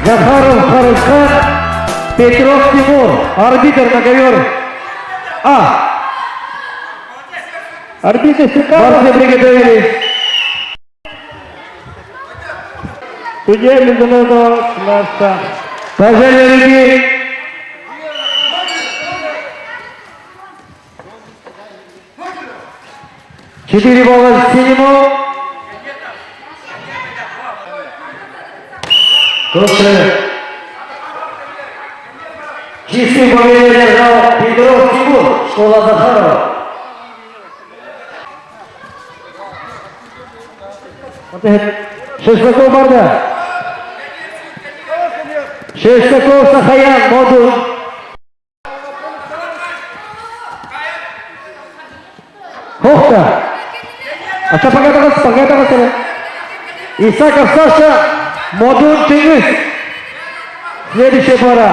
Захаров Харусхан, Петров Тимур, арбитр на ковер А. Арбитр Сикаров. Борцы приготовились. Судья международного класса. Пожали руки. Четыре балла синему. Чистый победу держал Петров Тимур, школа Захарова. Шестаков Барда. Шестаков Сахаян, модуль. Хохта. Пока. Исаков Саша, модуль Чингис. Следующая пара.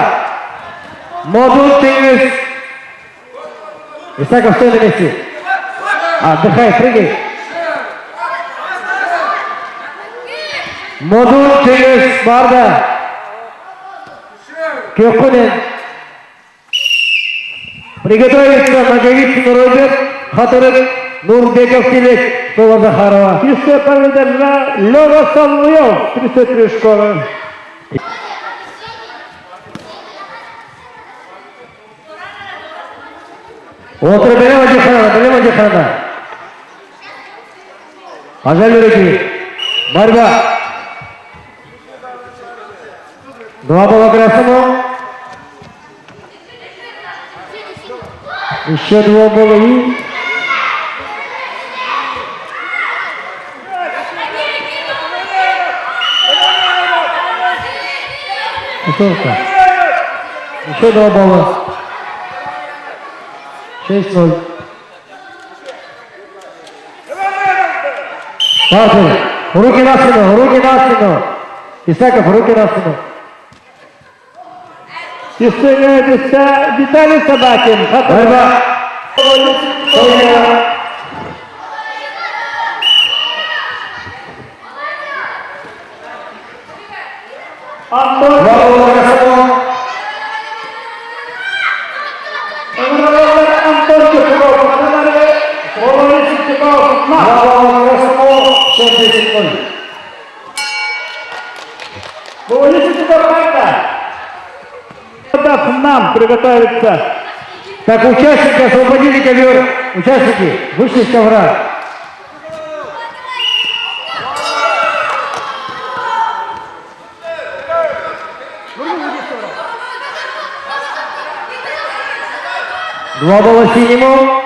Модуль Чингис. Исаков, стой на месте. Отдыхай, прыгай. Модуль Чингис Барда. Кёкунин. Приготовиться Наговицын Роберт, Хатырык Нурбеков Телек, школа Захарова. Чистая победа Лёва Самуев, 33 школы. Отыр берем Дихана. Пожали руки. Борьба. 2 балла красному. Еще 2 балла и... Еще 2 балла. 6-0. Пауза. Руки на спину. Исаков, руки на спину. Чистая Виталий Собакин. Борьба. Нам приготовиться. Так, участники освободили ковер. Участники вышли с ковра. Два балла синему.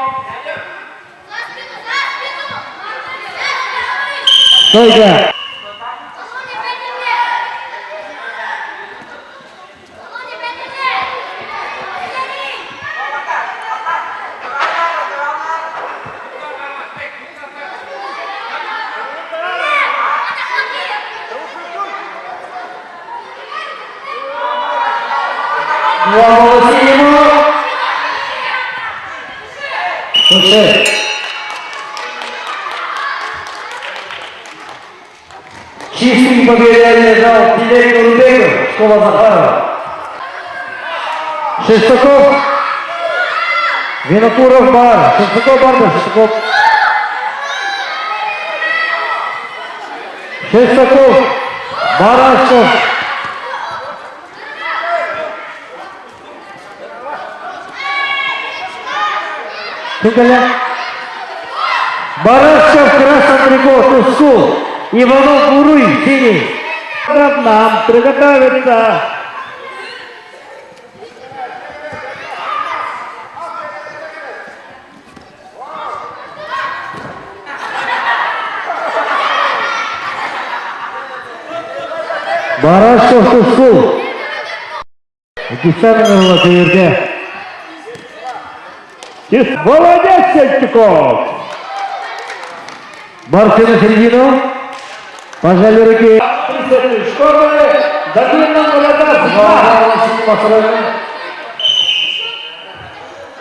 Стойка. Чистый победитель зал Телек Нурбеков, школа Захарова. Шестаков, Винокуров Бар, Шестаков, Барашков. Барашков, красный трикот, Тускул. Иванов Буруй, синий. Нам приготовиться. Барашков, Тускул. Десятый коверде. Молодец, Сельчуков. Борцы на середину. Пожали руки. 30 школы. Дадим нам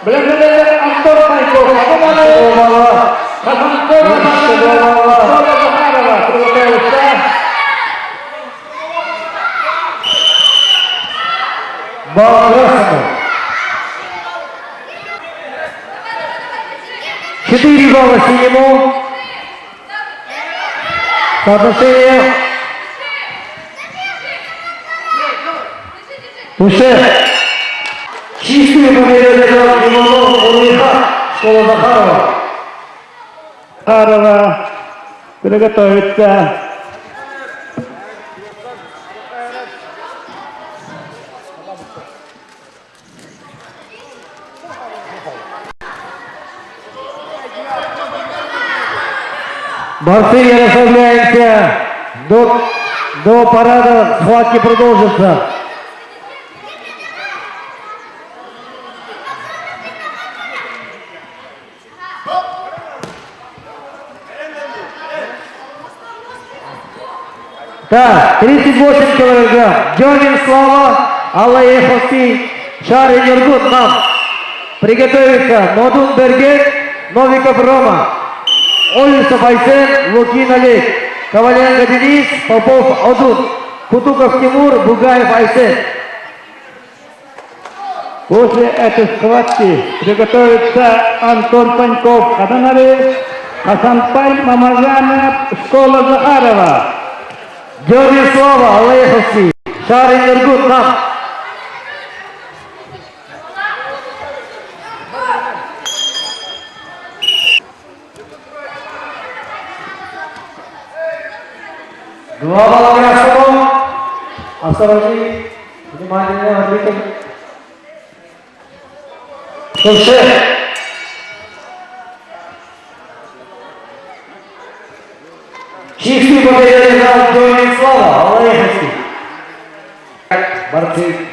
благодаря Антон Майков. балл красному. 4 балла синему. Соотношение. Туше. Чистую победу одержал Иванов Уруиха, школа Захарова. Захарова приготовиться. Борцы, не расслабляемся. До парада схватки продолжится. Так, 38 килограмм. Дёмин Слава, Аллаевский, Шарин Юргут нам. Приготовиться Модун Бергет, Новиков Рома. Ольцев Айсен, Лукин Олег. Коваленко Денис, Попов Одун. Кутуков Тимур, Бугаев Айсен. После этой схватки приготовится Антон Паньков, Хаданари, Хасанпай Мамажанов, школа Захарова. Дёмин Слава, Аллаевский, Шарин Юргут нам. Два балла красному. Осторожней. Внимание, арбитр. Туше. Чистую победу одержал Дёмин Слава, Аллаевский. Борцы.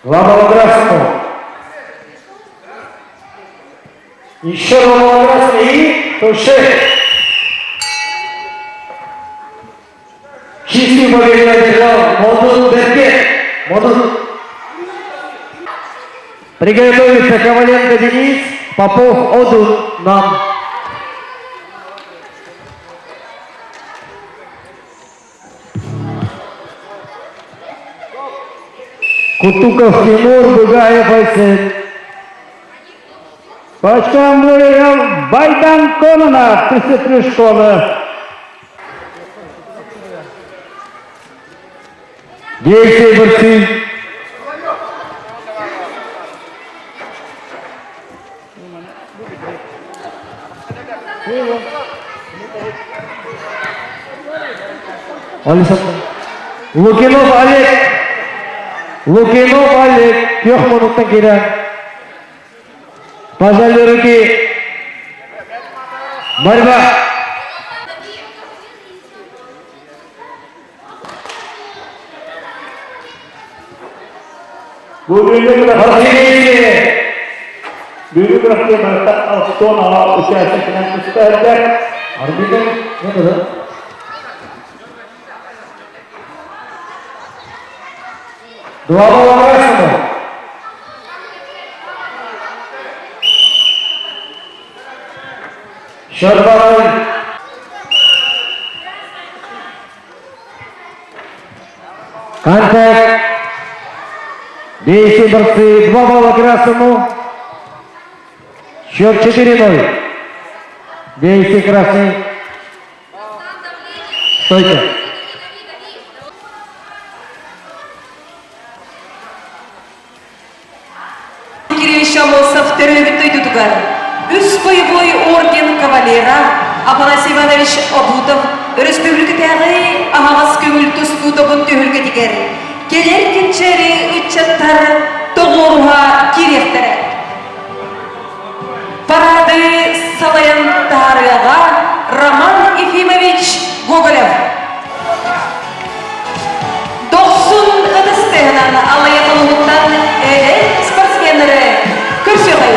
Два балла красному. Еще два балла красный и Туше. Чистую победу одержал Модун Бергет. Модун. Приготовится Коваленко Денис, Попов Одун нам. Кутуков Тимур, Бугаев Айсен. По очкам выиграл Байдан Кононов, 33 школы. Действия борцы. Лукинов Олег. Лукинов Олег. 3 минуттан кирен. Пожали руки. Борьба. Büyük rakibimizde Aston Ağa участникам представляет Арбитр. Это да? Два балла красному. Счет 2-0. Контакт. Действия борцы. 2 балла красному. Счет 4-0. Действия красный. Стойка. Болсов төрөгүттөй тутугар. Үс боевой орден кавалера Афанас Иванович Обутов республикадагы агас көңүл тусту тобун төгүлгө тигер. Келер кенчери үчаттар тогорга кирехтере. Парады салаянтарыга Роман Ефимович Гоголев. 90 ыдыстыгынан алайыкылыгынан спортсмендері көрсөйгөй.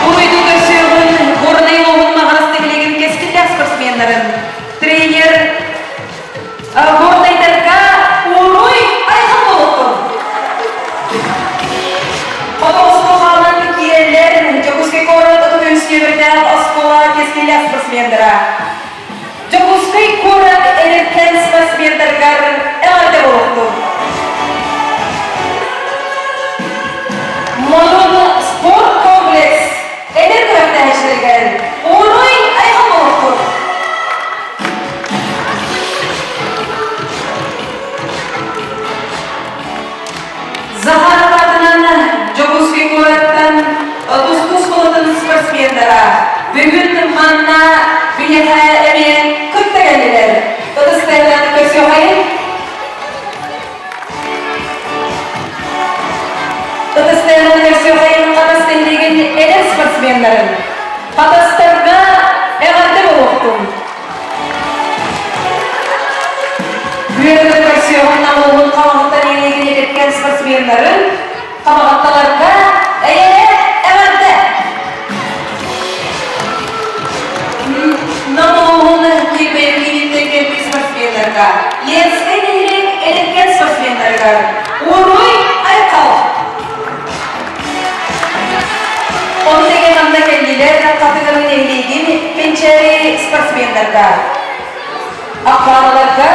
Ойду көрсөйгөн орнай оғын мағанысты келеген кескілдер спортсмендерін тренер спортсмендера. Жогускай кора эркен спортсмендергар элде болду. Модул спорт комплекс энерготэшилген орой айган болду. Захарбатынан Жогускай кораттан Тускус болатын спортсмендера бүгін манна билеха эмен көттөгөнүлөр. Тотустайдан көрсөйүн. Тотустайдан көрсөйүн катастындагы эле спортсмендерин. Катастарга эганды болуптун. Бүгүн көрсөйүн намылын калгыттан элеген элеткен спортсмендерин кабагатталарга Ленскайнерек элеткен спортсмендерга урой айкал. Он деген анда келдилер категорияны элеген пенчери спортсмендерга. Акбарларга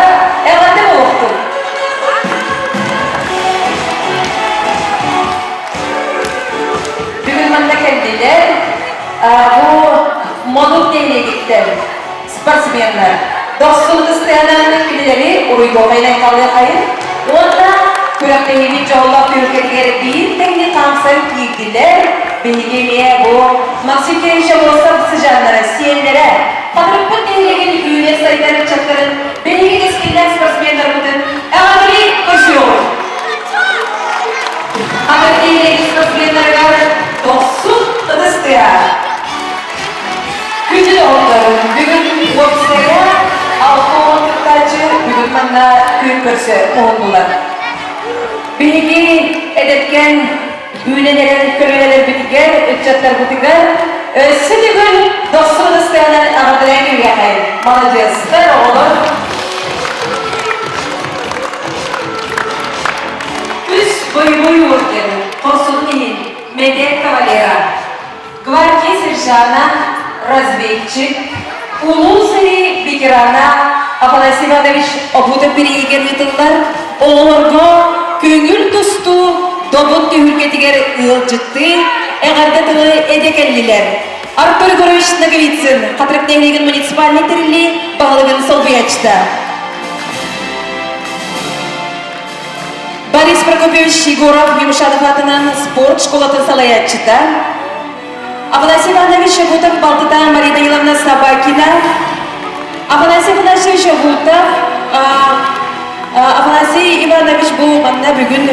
элете болупту. Бүгүн анда келдилер бу модул тейлегиттер спортсмендер. Dostun isteyenlerinin birileri uygulayla kalıyor. Onda küreklerini çoğulda Türkiye'ye bir teknik kamsayıp girdiler. Bilgiliğe bu maksike işe olsa sıcaklara, siyenlere, Patrıpın tehlikeli üye sayıları çakların bilgi eskinden sportsmenler bugün evli koşuyor. Ama tehlikeli sportsmenlere dostun isteyen. Gücü de onların bugün boksaya Alkoğluktacı bugün bana köyün körse oldular. Bilgi edetken üyeler, köleler bitiger, ücretler bitiger. Sütügün dostluğun isteyenler ağırdayan gibi yapayım. Malacağızlar olur. Üst boyu vurken, konsulinin, medya kavalera, gvardiya serjana, разведчик, Улусыри ветерана Афанасий Иванович Обутов береген ытылдар олорго көңүл тусту добут түйүркетигер ылжытты эгарда тылы эдекеллилер. Артур Егорович Наговицын катырып негилеген муниципальный тирили багылыгын солбуячта. Борис Прокопьевич Егоров Юмшанов атынан спорт школатын салаятчыта. Афанасий Иванович Обутов Балтыта Марина Иловна Собакина. Афанасий Иванович Обутов Афанасий Иванович бұл манна бүгін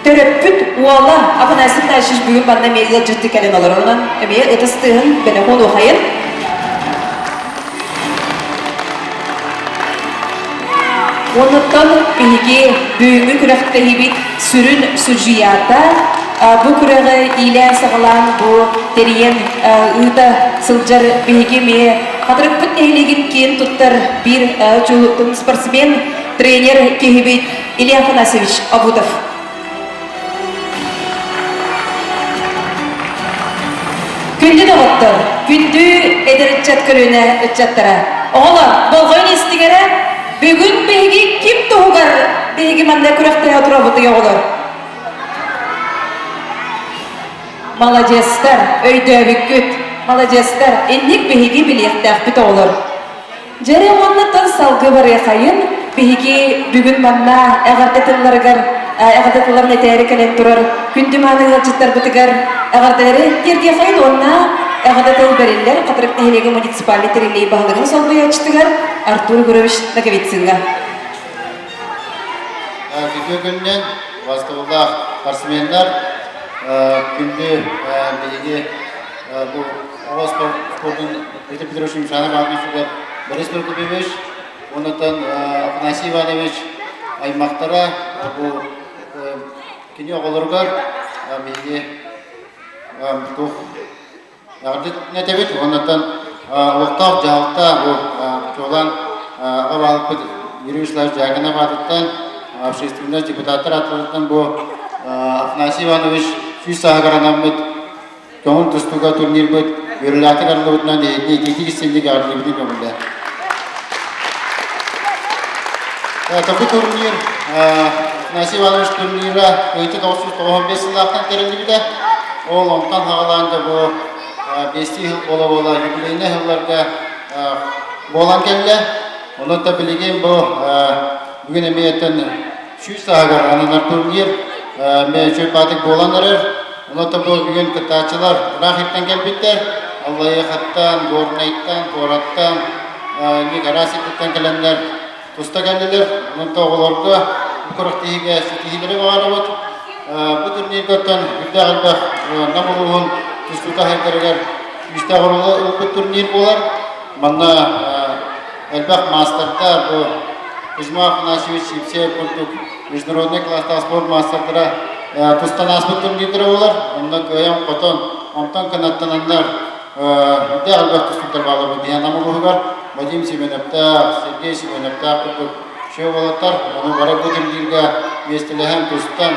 төрөппүт уала Афанасий Иванович бүгін манна мейлі жүртті кәлін олар. Онан әме ұтыстығын бәні қону қайын. Онуттан биһиги бүгүнкү күрәхтәһибит сүрүн сүржията бу күрәгы илән сагалан бу териен ыта сылжар биһиги ме хатырып бит эйлеген кен туттар бир чулуктун спортсмен тренер кехибит Илья Афанасьевич Обутов. Күндү дагыттыр. Күндү эдерчат көрүнө өччаттара. Ола болгон истигере бүгүн биһиги ким тугар биһиги манда күрәхтә отурабыты ягылар. Молодецтар, өйдө бүккүт. Молодецтар, энник биһиги билеттәк бит олар. Жере манна тан салгы бар яхайын биһиги бүгүн манна агардатыларны тәрикелен турар. Күндү маныгы жыттар битигер агардары терге хайын онна агардатыл бериллер катырып нелеге муниципаль терилей баглыгын солбуячтыгар Артур Егорович Наговицынга. Күнден бастығылда спортсмендар күнді белеге бұл Оғыз спортын Петровичем Жанов Агнешугар Борис Прокопьевич, онытын Афанасий Иванович аймақтара бұл кене оғылырғар белеге тұқ яғырды нәтебет, онытын ұлықтақ жағылықта бұл жоғлан ағабалық бұд ерушілер жағына бадыттан общественный депутаттар атылықтан бұл Афанасий Иванович Сүйіс ағаранамыд Çoğun tustuğa turnir bu yürülatı karlıbından eğitik istendik ağırlıbını gömüldü. Tabi turnir, nasip almış turnira öğütü 995 yıllardan terildi bir de ondan havalanca bu 5 yıl ola yükleyine yıllarda bolan kelle. Onu da bilgin bu bugün emniyetten şu sahagar anılar turnir çöp atık bolanlar. Onu da bu bugün kıtaçılar rahipten gelbitler. Allah'a hattan, gornayttan, porattan, nigarasitlikten gelenler tusta geldiler. Onu da oğullarda bu kurak tihige sütihileri bağırabıt. Bu turnirden bir de alba namuluğun tustuta haydarıgar işte oralı bu turnir olar. Manna elbaq masterda bu Ижма Афанасьевич все культук международный класс спорт мастerdara тустан аспыт турнирлері олар. Онда көйем қотон, онтан канаттанандар де албақ тустуктар бағылы бейен намылығы бар. Вадим Семеновта, Сергей Семеновта культук шеу болаттар. Оны бара бұл турнирге местелеген тустан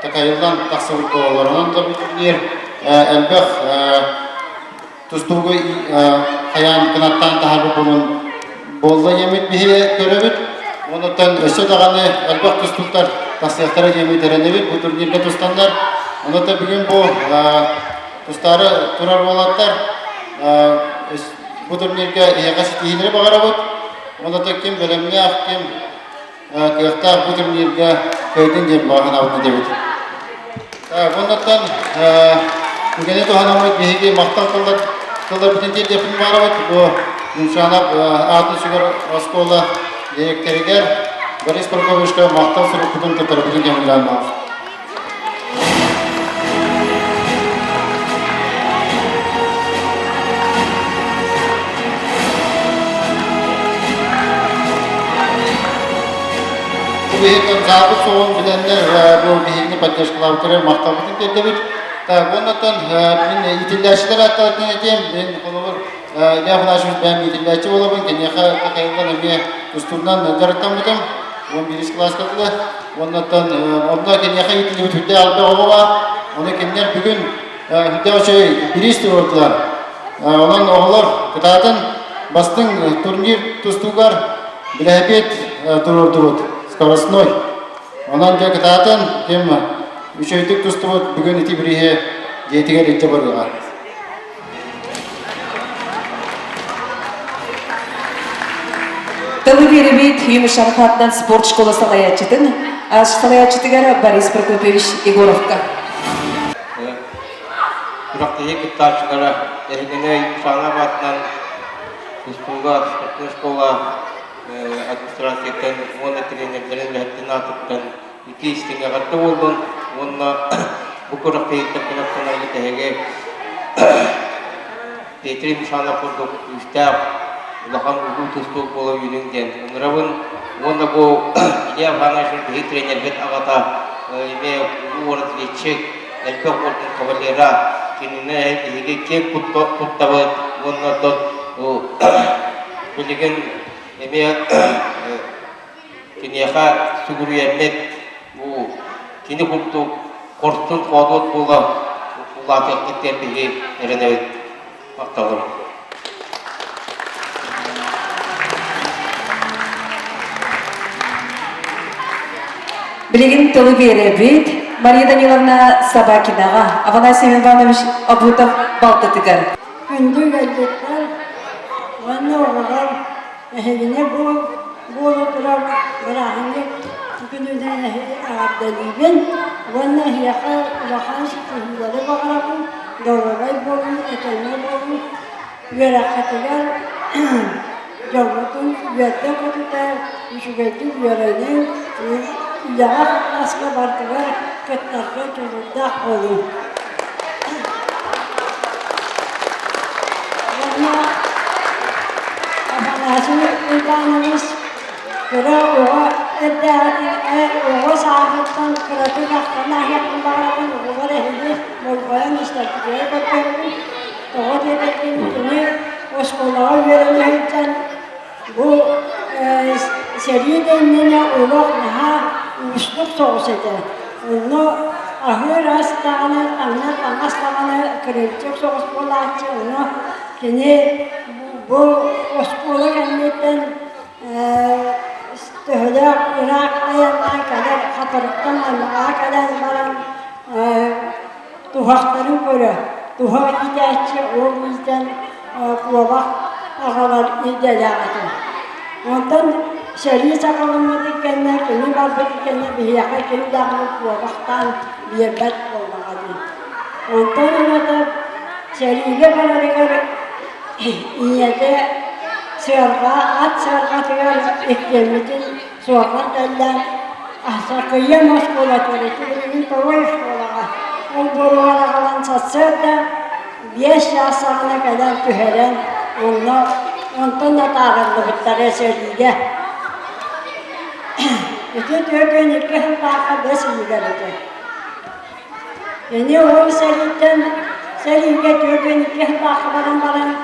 такайылдан тақсығыр болалар. Онын да бұл турнир әлбақ тустуғы қаян канаттан тағарбы болын болда емет бейе көребіт. Ondan öse dağını elbaq tustullar tasdiyatlara yemeği terenevit bu turnirde tustanlar. Ondan bugün bu tustları turar olanlar bu turnirde yakası tihileri bağırabıt. Ondan kim bölümlü kim kıyakta bu turnirde köydün diye bağın avını devit. Ondan bugün de hanımlık bihigi maktal kıllar bütün diye defin bağırabıt. Bu inşallah adlı şükür Roskola Direkteriger Boris Prokofyev'ga maqtav surupudun tarafından kemillanmaz. Bu bihikten zabıt soğun bilenler bu bihikni поддержкалавтыры maqtavudun terdebit. Ondan itillaşçılar hatta edeyim. Ben konulur ne yapılaşımız ben itillaşçı olabın. Kenyaha takayından emiye usturdan jarattan butam. 11. klas katılı. Ondan Kenyaha itilip hüdde aldı olaba. Onu kendiler bugün hüdde o şey birisi oldular. Onun oğullar kıtaatın bastın turnir tustugar bilahibet dururdurut. Скоростной. Ondan önce kıtaatın kim Üçüncü tustuğu bugün itibariyle yetiger itibarılar. Tabii veribit yumuşak hattan sport şkola salayatçıdın. Salayatçıdıgar Boris Prokofyevich Yegorovka. Kuraklığı kıttarçılara ergene sana battan tustuğu sport şkola administrasiyeten onu trenerlerin lehten atıktan iki istinge kattı oldun. Onunla bu kuraklığı kıttarçılara gittiğe Petrim sana kurduk üstad Ulan bu tustuğu kola yüründen. Onların onda bu ideal hanışın bir trener bet ağata ve bu orada geçecek elbette orada kavalera kendine hege kuttavat ondan o bilgin eme kinyaha suguriyenet bu kini kurtu kortun kodot bola ulatı ettiği nerede maktalım. Bilgin tılı veribit Мария Даниловна Собакинаға, Афанасий Иванович Абутов Балтатыгар. Күнді кәлдеттер, ғанна оғылар, әхегіне бол отырар, бірағынды күніден ағабдалибен, ғанна хияқа ұлақан сүтігілері бағарабын, дорогай болын, әтәлме болын, үйерақатыгар, жауғытын, үйерді көтітер, үшігеті үйерінің, Yağa asla bartılar, kötlerce çocukta olur. Ama Afanasını imkanımız kıra oğa oğa sahipten kıratı kaktana yakın bağırın oğular ehli molgoyan istekliğe bakıyorum. Oğa dedektiğim günü o skolağa verilmeyken bu seri denline oğlak daha Üstlük soğuz eder. Onu ahır astağını, astağını kırılacak soğuz bolatçı onu kini bu oskolu kendinden Töhüde Irak ayağından kadar hatırlıktan Allah'a kadar varan tuhakların körü. Tuhak idetçi o yüzden kuvabak ağalar idelağıdı. Ondan şer'i sakalımı dikkenler, kini balbı dikkenler bir yaka kini dağılıp kuvabaktan bir bet olmadı. Ondan ona da şer'iyle bana iyiyete sığırga, at sığırga tüyar eklemedin, soğuklar derler. Sakıya maskola töreti, bir tava işkolağa. O boruğala kalan satsır da 5 yaşlarına kadar tüheren, ondan da dağıldı bittere söyleydi. Öte dördün iki yıl daha 5 yıl geldi. Yani o seride dördün 2 yıl daha baran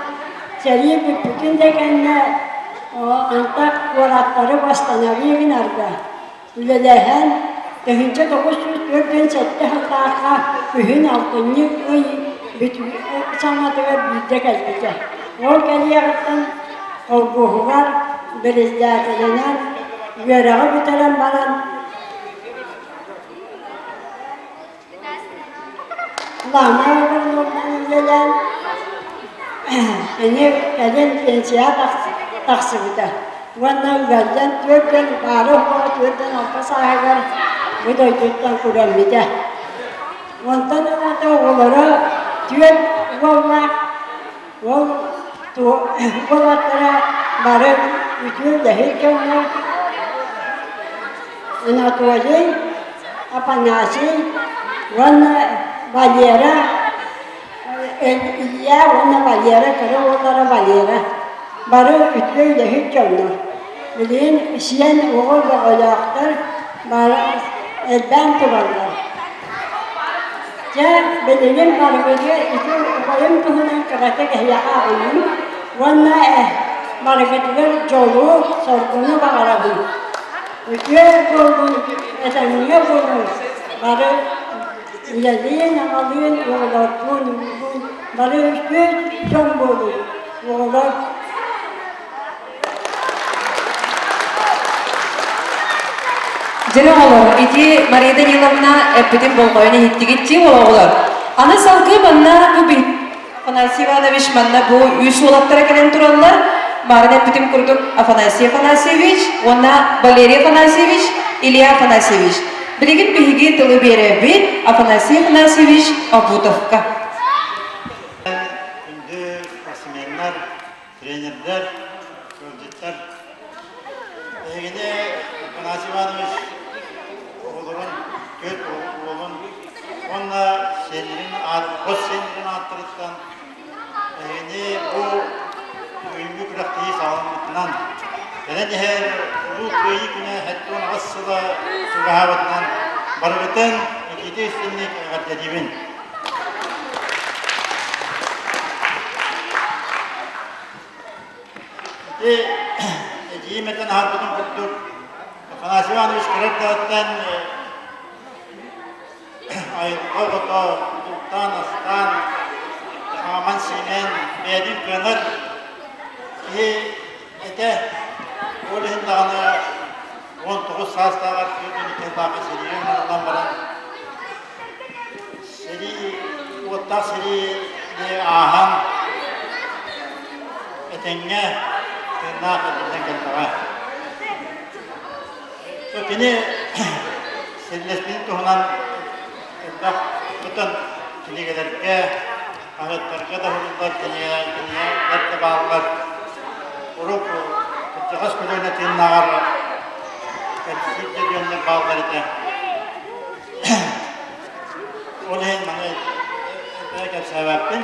Seriye bir bütün de kendine antak varatları bastanavıya binardı. Ülelehen, dehünce 904'den sette hatta bütün altını bütün sanatı ve büyüde geldi. O geliyaktan korkuğular berizlerden yöreği bitiren baran lama ülelen ini kalian pensiya taksibida. Wannan gajan tujuan baru kalau tujuan apa sahaja, itu tujuan kurang bida. Wannan itu orang tujuan orang tu orang tera baru itu dah hikmah. Anak tu aja apa nasi, wannan bajera. Iya, ona valera, karo onlara valera. Barı ütüyle hiç olmaz. Bilin, şiyen oğul ve olaklar, barı elden tuvarlar. Ya, bilin barı veriyor, itu koyun tuhunan karate kehyaha onun. Vanna barı getiriyor, jolu, sorgunu bağırabı. Ütüye buldun, esenliğe buldun. Barı İleriye alın, oğullar bunu, barı üstü can buldun. Oğullar Jere olur, iti Maria Danilovna epidim bolgoyuna hittigitçi oğullar. Ana salgı banna bu bir Afanasy Ivanovich manna bu üç oğulaklara gelen turallar. Marine epidim kurduk Afanasy Afanasyevich, ona Valery Afanasyevich, Ilya Afanasyevich. Bilgin bihigi tılı bir Afanasy Afanasyevich Abutovka. Şimdi pasimenler, trenerler, gözcüler. Yine Afanasy Ivanovich oğlunun, köt oğlun, onunla o senirin attırıktan yine bu ünlü kıraktiği sağlamaktan yani her bu köyü güne hatta onu asıla sugahavatından barıgıtın ikide üstünlük agatedibin. Cimeten harbudun kuttuk. Afanasy Ivanovich kıraktiğinden ayıkta, tuttan, astan, aman simen, bedim könür ete Olihin dağına 19 saatte var, 42 dakika seriye ondan baran. Seri, otta seri de ahan etenge tırnak edilen keltağa. Sokini serileşmenin tohunan elbaq bütün kiligelerge ağıtlarga da hurullar kiniye dertte bağlılar. Urup Kırcağız köyüne tığınağır Kırcağız köyüne bağlılar ite. Olayın bana belki sebeptin.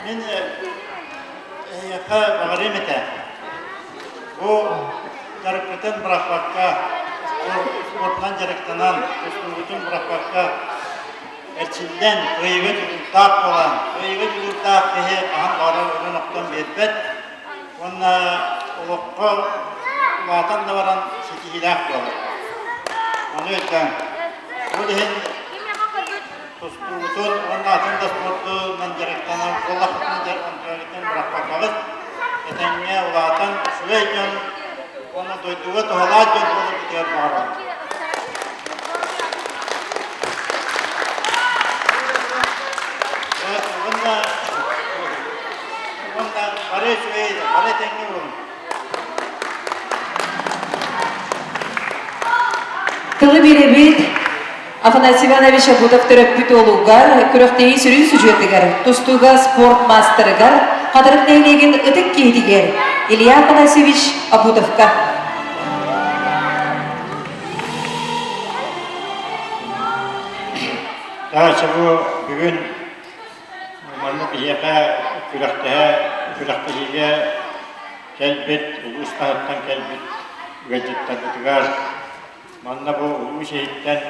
Min yaka bağırım ite. Bu jarıklıktan bırakmakka, sporttan jarıktanan, üstünlükten bırakmakka erçilden kıyığı cülültağ olan, kıyığı cülültağ kehe kahan bağırır ürün oktan betbet. Ona ulukka vatan da varan siti hilaf olur. Onu ötten Bu dihin tustuğutun onun altında sportu nancarektanı kollakıtını nancarektan bırakmaklarız. Etenge ulatan süveyken onu duyduğu tuğalar döndürülür bitiyor bağırır. Evet, bunda barı süveydi, barı tenge olun. Тылы беребит Афанасий Иванович Абудов төрөппүт олугар, күрөктеги сүрүн сүжөтүгөр, тустуга спорт мастерыгар, кадырык нейнеген ытык кейдигер, Илья Афанасьевич Абудовка. Дагы bu бүгүн манны бияка күрөктеге келбет, улустаттан келбет, үгөжөттөр Manna bu ulu şehitten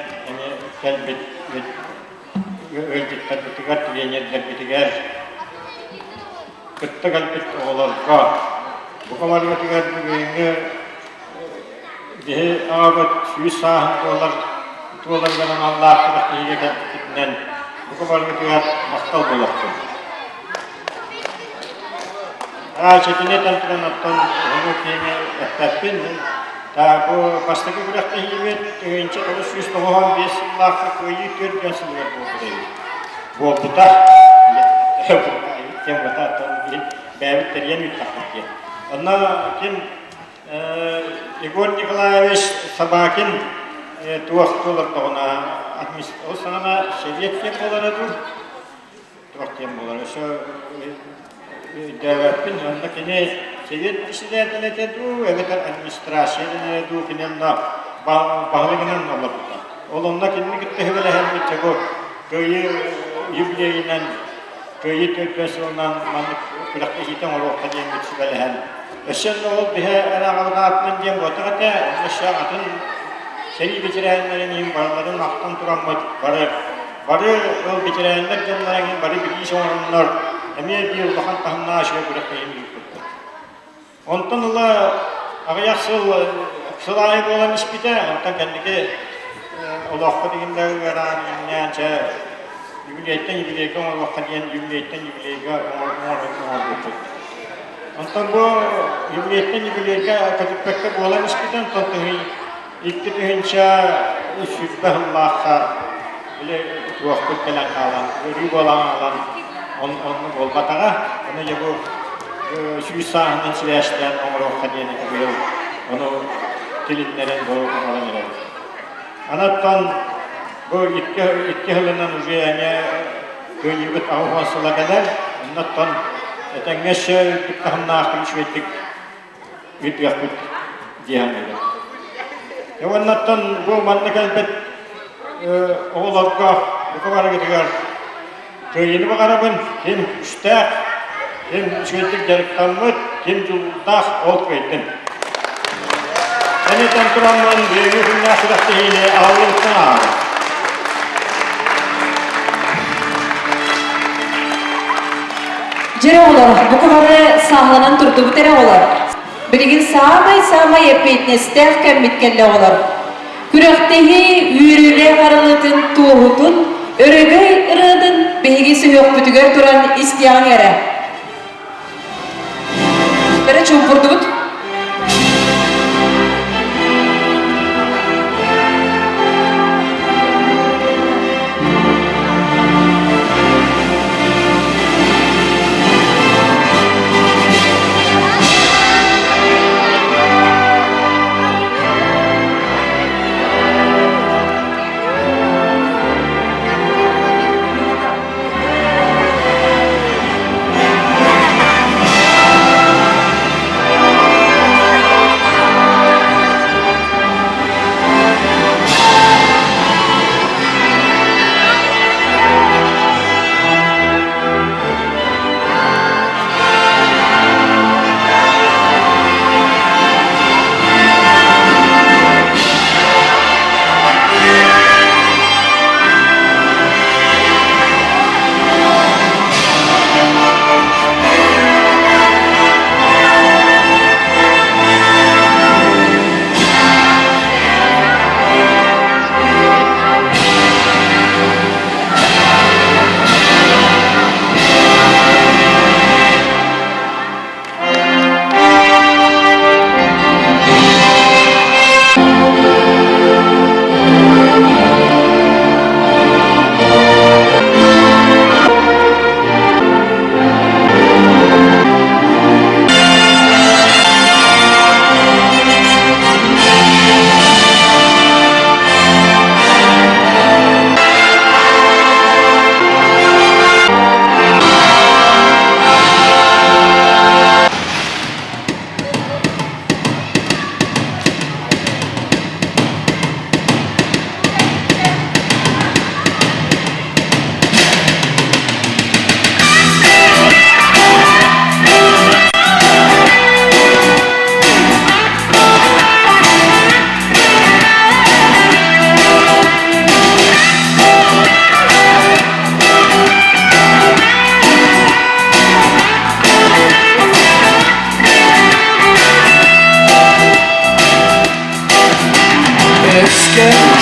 kelbet öldükler bitigar diyenler bitigar kıtta kalbet oğlarga bu kadar bitigar bugünü diye ağabey yüz sahan dolar gelen Allah kırıklığı geldiğinden bu kadar bitigar maktal bulaktır. Çetine tanıtılan attan onu kime etpepin bu baştaki bırakta hizmet önce 1995 yıllarda köyü törgensizler oldu. Bu da kim bata tanıdık beylik teriyen yuttaklık. Ona kim Igor Nikolaevich Sabakin tuvaktollar da ona o sana Sovyet kim olardı? Tuvaktollar kim olardı? Şu devletin önündeki Sovyet kişilerden ededu, evet administrasyonen ededu, kinenna bağlıgınan olurdu. Olumda kendini gitti hele hem bir çego köyü yübleyinden, köyü tölpesi olan manlık kulakta hiten olur kadiyen geçsi böyle hem. Eşen ol bihe erağılda atman diyen boğatıqata, aşağı atın seri bitirenlerin yiyim barların aktan duran barı ol bitirenler canların barı bilgi sonranlar. Emir bir yıldahan tahımna aşıya kulakta yiyim yükürdü. Ondan ola ağayak sılayı olan iş bite, ondan kendiki olakka diginde veren inleyençe yübüleyten olakka diyen yübüleyten götürdü. Ondan bu yübüleyten katıpekte olan iş biten tontuğu ilk tühünçe Allah'a bile tuvakkut gelen kalan, rüb olan alan onu bolbatağa, onu ya bu şu sahanın sileşten onu kadiyene koyuyor, onu dilinlerin doğru kanalan eder. Anattan bu iki yılından üzerine köyübüt avhansıla kadar, anattan etengeşe dükkanına akıl şüvettik üdüyakut diyen eder. Anattan bu manlık elbet oğulakka bu kadar gidiyor. Köyünü bakarabın, kim üstek, kim şüvetlik deriktanmıt, kim cüldağ ol köydün. Seneten turanman büyüğü hünnâ sıraqtehine ağırlıktan ağır. Jere olar, bu kadar sağlanan turdu bu tere olar. Birigin sağmay epeytnestek kemmitkelle olar. Kürektehi üyrüle karılıtın tuğutun, örögöy ırıdın behigisi yok bütügör turan istiyan yere. Bere çumpurdu but.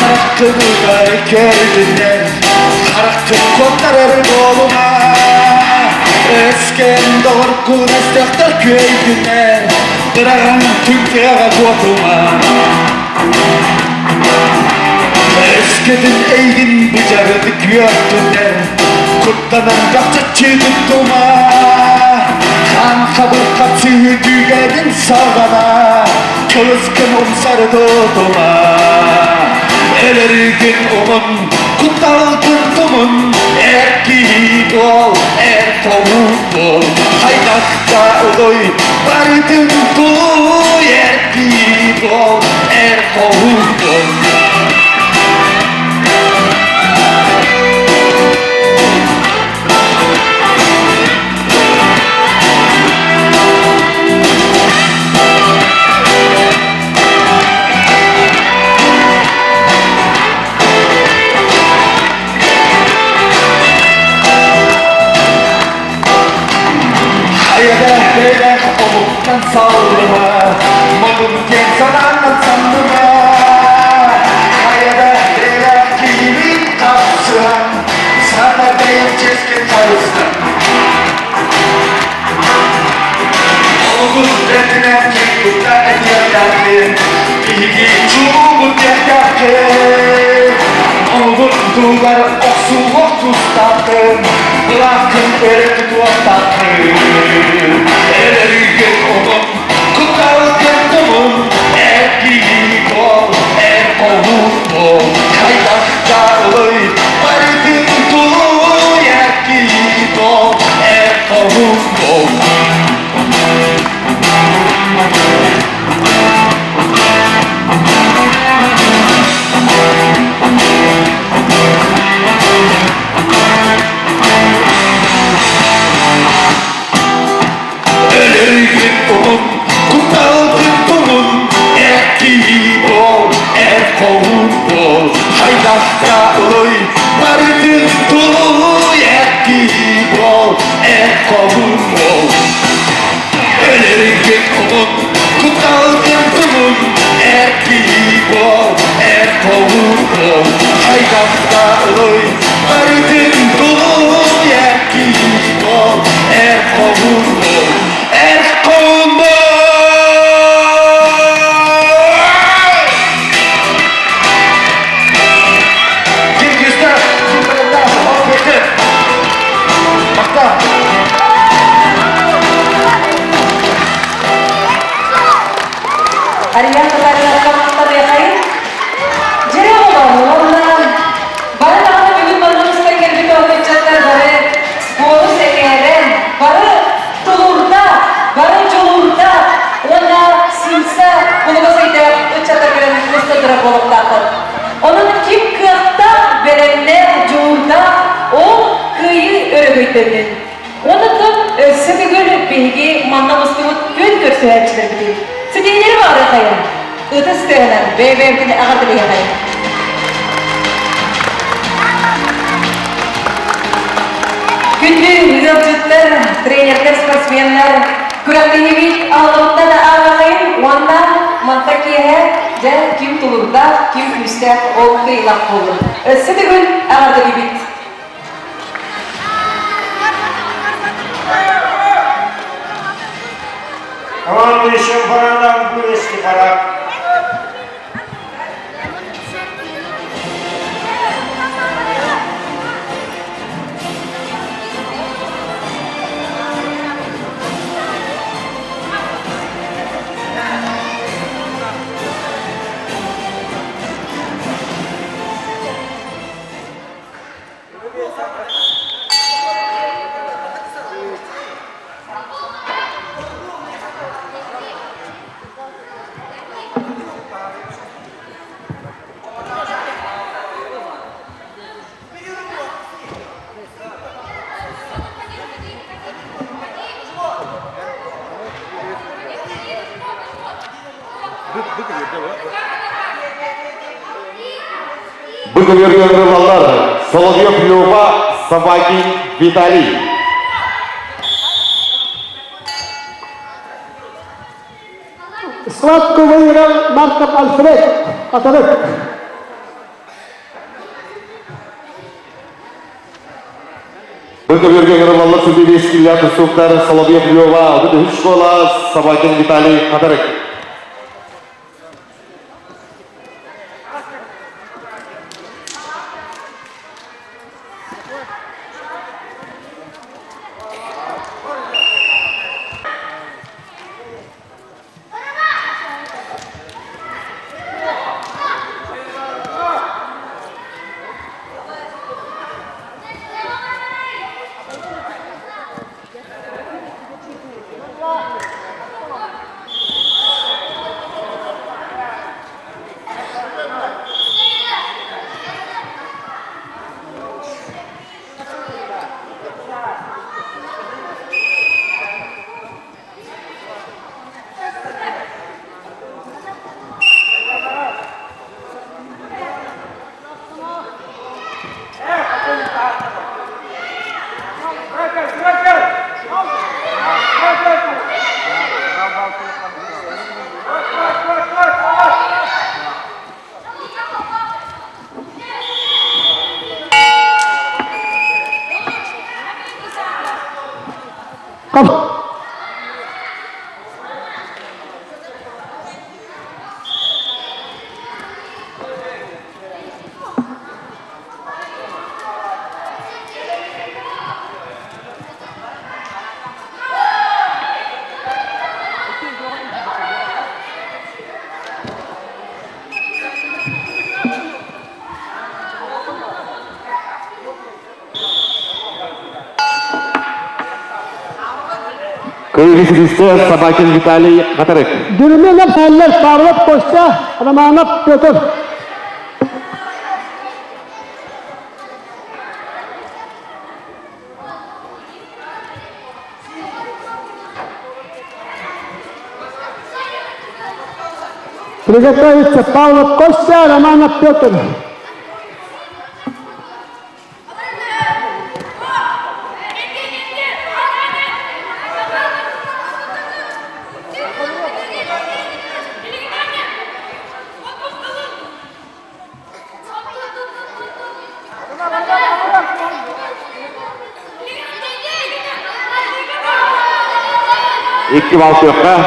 Karakterine geldiler Karakter kodlar koluma Esken dorkun estekler köydüler Bırakın Türkiye'ye koduma Eskedin eğin bıcağıdı gördüler Kurtlanan rakça çıktığıma Kan kabul kapsıyı düğedin sağana Kılıskın sarı doğduma Elergin omun Kutaldın tumun Erkek ol Erkovuk ol Haydakta oloy Bardın tulu Erkek ol Erkovuk ol Sağlıma, malum gençler anlatsandıma Hayada beyler gibi kapsıran Sana değil keskin çalışsın Oğuz retine çıktıkta ediyorlardı Bilgi çubuk yakardı Oğuz duvar oksu oktustaktı Bırakın öyle tutuastaktı Elergin oğlum Kutaldın erkek ol, erkovuk ol Kaydakta oloy, bardın tulu erkek ol, erkovuk ol Elergin oğlum Haydakta oloy, bardın tulu erkek ol, erkovuk ol Elergin oğlum, kutaldın tulun erkek ol, erkovuk ol Haydakta oloy, bardın tulu erkek ol, erkovuk ol Erkovuk ol Ariyan kadarıyla kamatlar yakayın. Cere olalım ondan. Bana daha bugün bana isteyen bir tohmetçatlar bari spolu sekeren, bari tulurda, bari çolurda, ona simsa, bunu basaydı uçata gören ustadıra bolup takır. Onun kim kıyakta verenler çoğurda, o kıyı örgütlenir. Onu da sebegül bilgi manna muslumut gün görseyerçiler bilir. Sidinleri var akayın. Öte siteyeler, beyberkini ağırdır yakayın. Günlü müzakçıtlar, trenerler, sportsmenler, kürekliği ağırlıkta da ağırlayın. Ondan mantakiye, kim tulurda, kim üstte, o kıylak olur. Sidinleri ağırdır bit. Aman işin paradan bu eski para. Выговоренные рыбалар, Соловьев Люба, Собакин Виталий. Сладко выиграл Марков Альфред. Атарык. Быковерге Грабаллар Судебес Килья Тусуктар Соловьев Льва, вот это школа Собакин Виталий Катарек. Кыргызстан Собакин Виталий Катарек. Dürümüyle seller Pavlov Kosta, Romanov Pyotr. Приготовиться Павлов Костя, Романов Петр. İki bal tiyokka.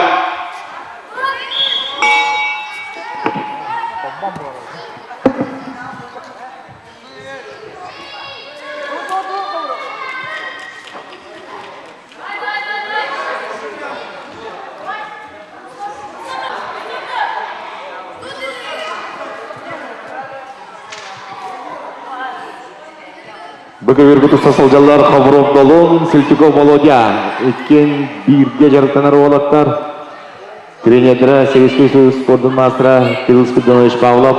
Быковерге туса солжалар Хавров Долон, Сельтиков Володя. Өткен бирге жарықтанар олаттар. Тренердері Советский Союз спорттың мастера Кирилл Спиридонович Павлов.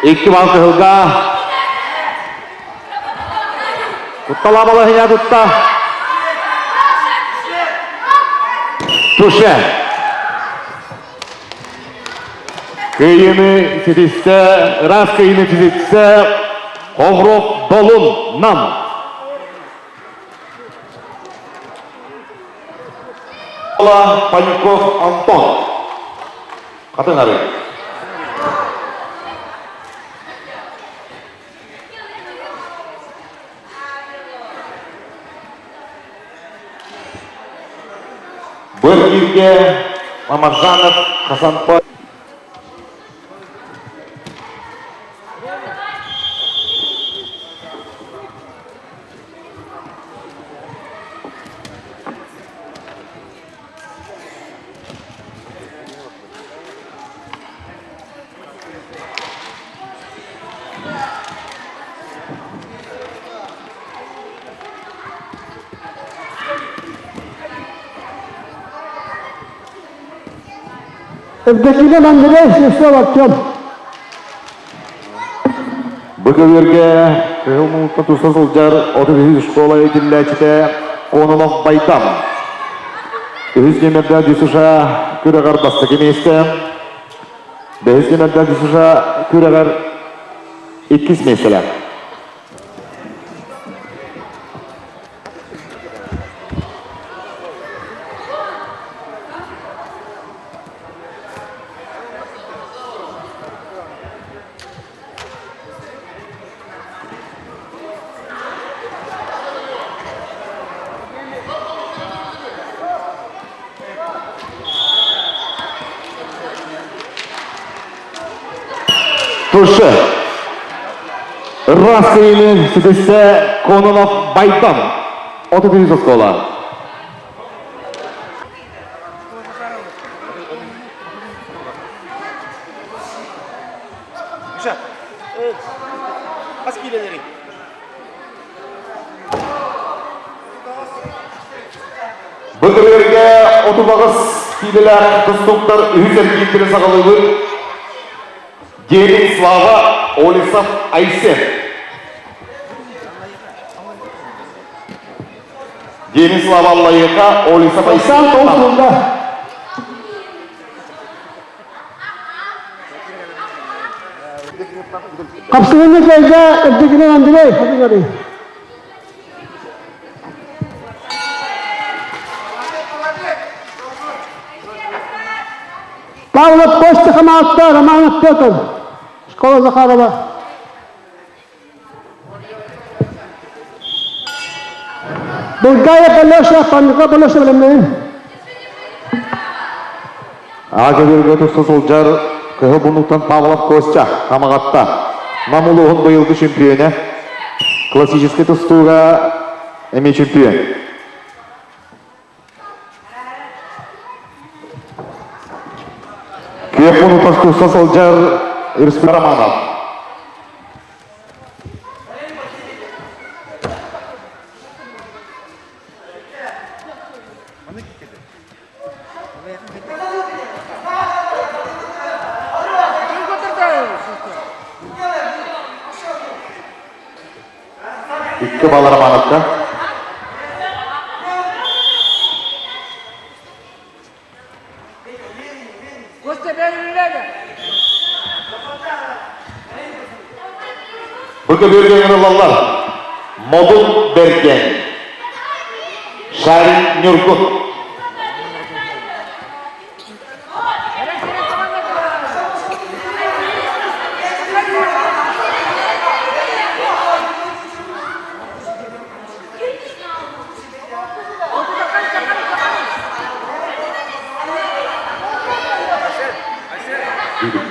İki bal kehilga. Tuttala balı hanya tutta. Tuşe. Kıyını titiste, ras kıyını titiste, Kovrov Dolun Nam. Panikov Anton. Katın arayın. Быргивге Мамаржанов Хасанпай. Evdekiler Andrei Şeşevatçam. Быковерге кылмылтта туса солжар 30 школа этиллячте Конолов Байтам. Үз немерде Дюсуша küreğer bastı kimeste. Beğizgenelden düşüşe küreğer 2 mesela. Turşu. Rasey'nin sütüste Kononov Baydan. 31 skola. Bugünlerge 39 kileler kızlıklar üzer giyintiri sağlığı. Gelin Slava Olisov Aysen. Gelin Slava Allah'yaka Olisov Aysen. 90 Kapsılını kayda öldükünü andırıyor. Hadi göreyim. Pavlov Kostя Хамалта, Романов Петр. Школа Захарова. Bulgarya Balosha, Pandika Balosha bilemeyin. Ağacı bölgede sosulcar kıhı bunluktan Pavlov Kostя Хамалта. Намулуğun bu yılgı şampiyonu. Классический тустуга эми чемпион. Күйек бұны тасты соsulcar Ирспи Романов. İki bal Romanov'da. Bugün bölgen yaralılar. Modun Bergen. Şahin Nurgut.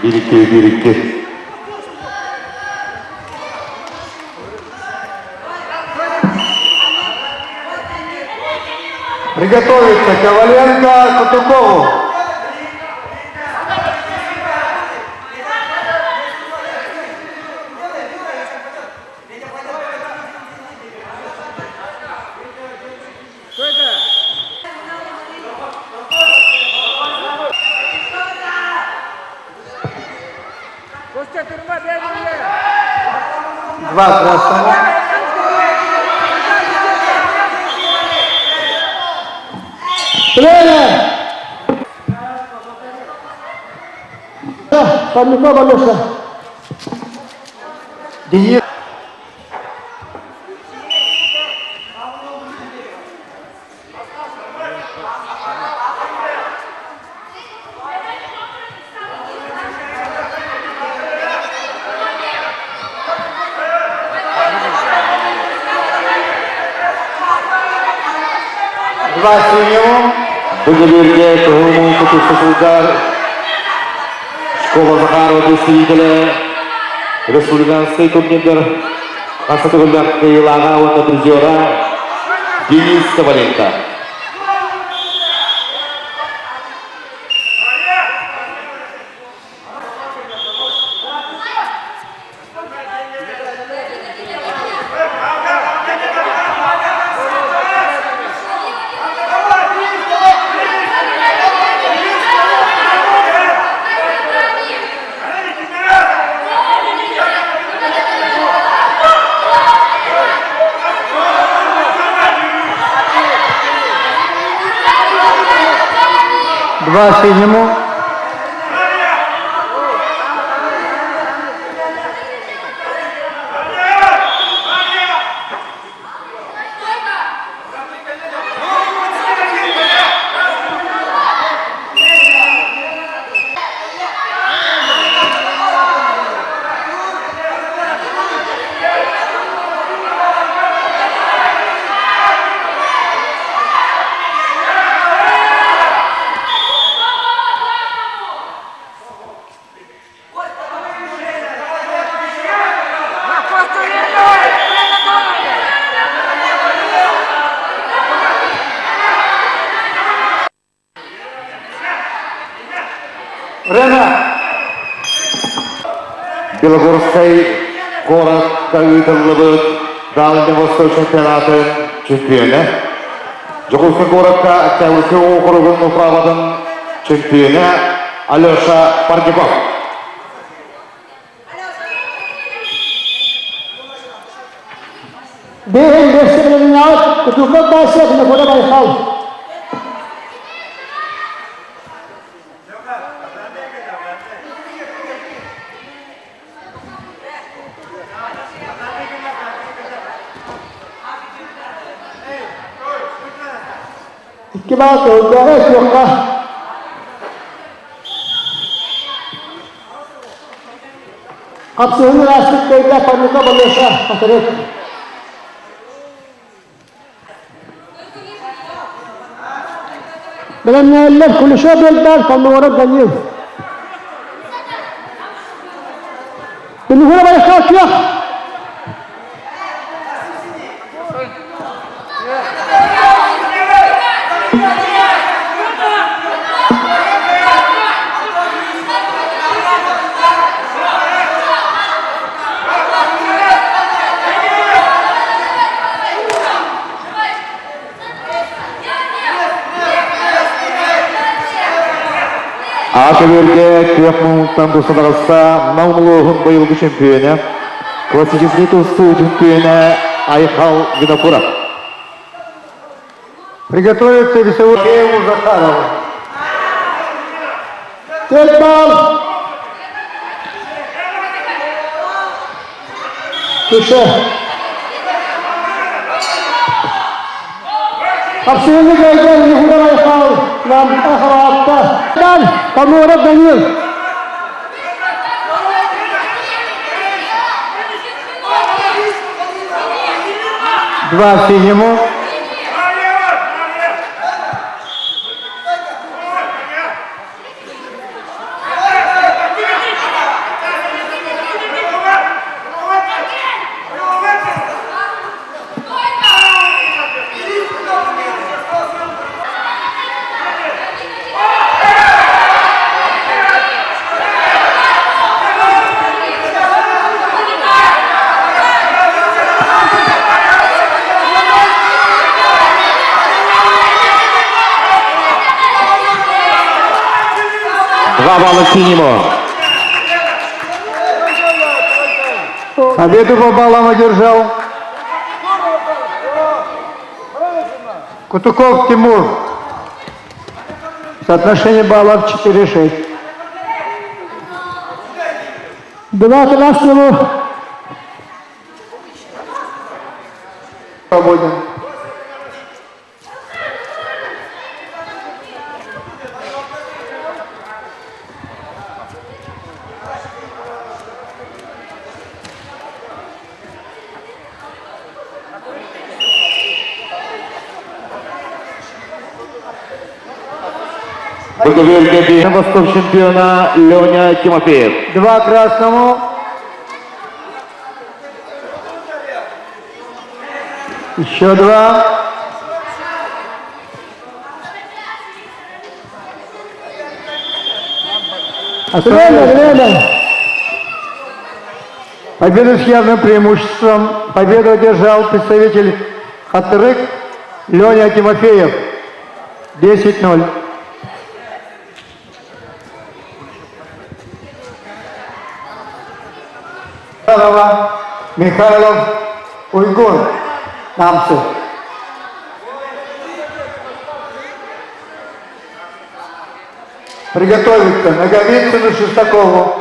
Bir iki. Приготовиться Коваленко Кутукову. Два красного. Тренер! Pandika Balosha. Два синего. Бugünlerge tohumun tutuksuzlar. Школа Захарова представители республиканской турнирдер Константиновлер Каилана от призера Денис Коваленко. 2 синему. Время. Белогорской город выигрывает Дальневосточный чемпионаты чемпионы. Жуковский городка Октябрьский округын управлятын чемпионы Алеша Парников. Бейін бестерін алып, күтуқлық басыяқыны көре байқау. İki bağ kıldığı yokla. Kapsığını lastik köyde parmika balıyorsa hatırlık. Benimle eller kuluşa bölder, kanlı olarak dönüyor. Beni hura bana kalkıyor. Атыберге 40 минуттан дұрсадағыста Наумлоғын бұйылғы чемпионы, классический тусту чемпионы Айхал Винокуров. Приготовиться весовую Еву Захарову. Тельбал. Тише. Kapsığını gölgen yuhura baykav. Lan ahratta. Lan kanlı olarak dönüyor. Два синему. Два балла синему. Победу по баллам одержал Кутуков Тимур. Соотношение баллов 4-6. 2-13 свободен. Выигрывает Восток чемпиона Леня Тимофеев. 2 красному. Еще 2. Время. Победу с явным преимуществом. Победу одержал представитель Хатырык Леня Тимофеев. 10-0. Михайлов Уйгур. Намцы. Приготовиться Наговицыну, Шестакову.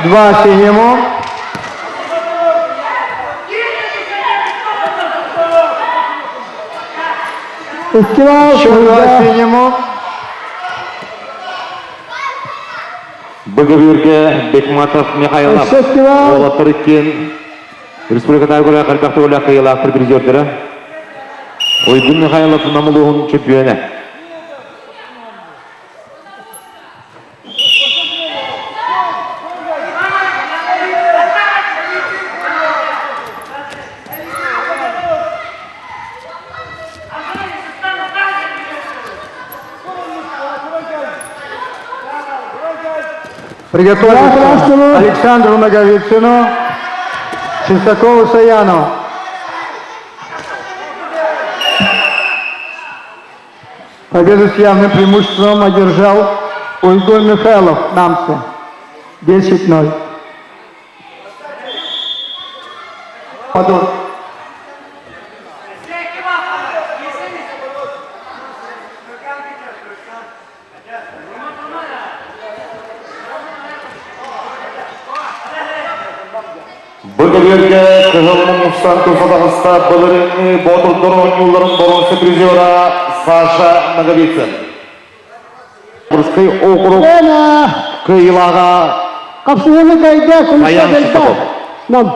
Два синему. Еще два синему. Быгыбирге Бекматов Михайлов. Олаттыр иткен республикада көрі қалпақты олақ қиылақтыр призердері. Ойдың Михайлов намылуын чемпионы. Приготовиться Александру Наговицыну, Шестакову Саяну. Победу с явным преимуществом одержал Ольгой Михайлов, намцы. 10-0. Подон. Быгыбирге Кыжылмын Мустан Курсадағыста Былырыны Ботылдырын Юлдырын Боронсы призера Саша Наговицын. Бұрысқый округ Кыйлаға Қапсыны кайда, Аян Шестаков. Нам.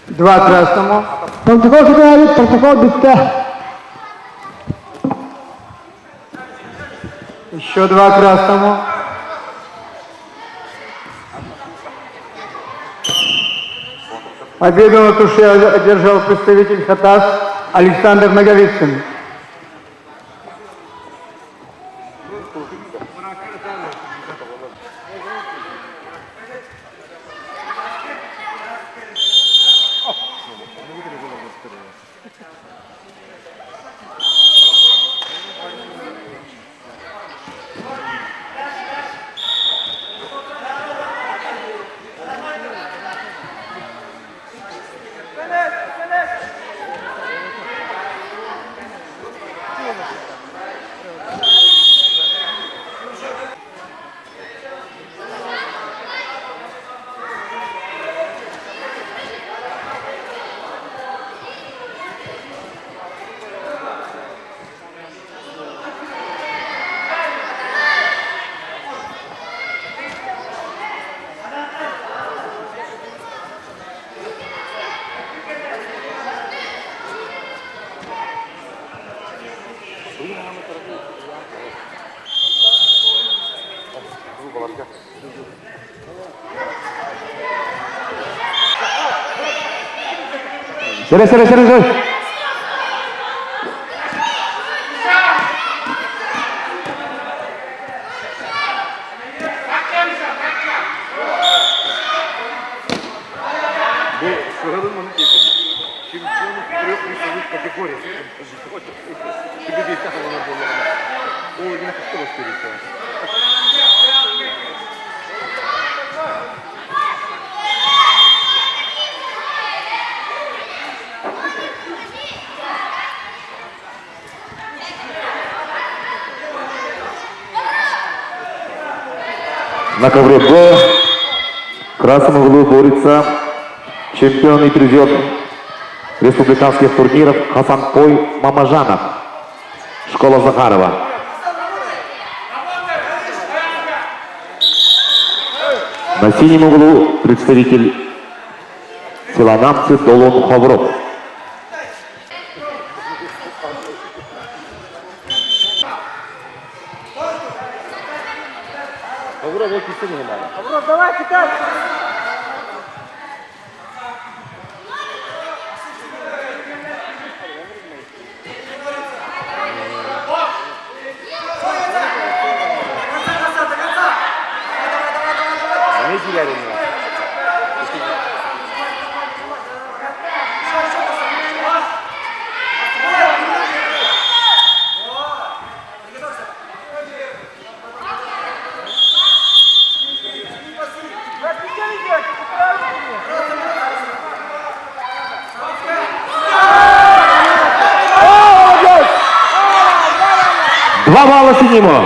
Два красному. Протокол говорит, протокол битта. Еще два красному. Победу на туше одержал представитель Хатас Александр Наговицын. Сері. На ковре Б в красном углу борется чемпион и призер республиканских турниров Хасанкой Мамажанов, школа Захарова. На синем углу представитель силанамцы Долон Хавров. Давай, китай! Не теряли меня. 2 балла синему.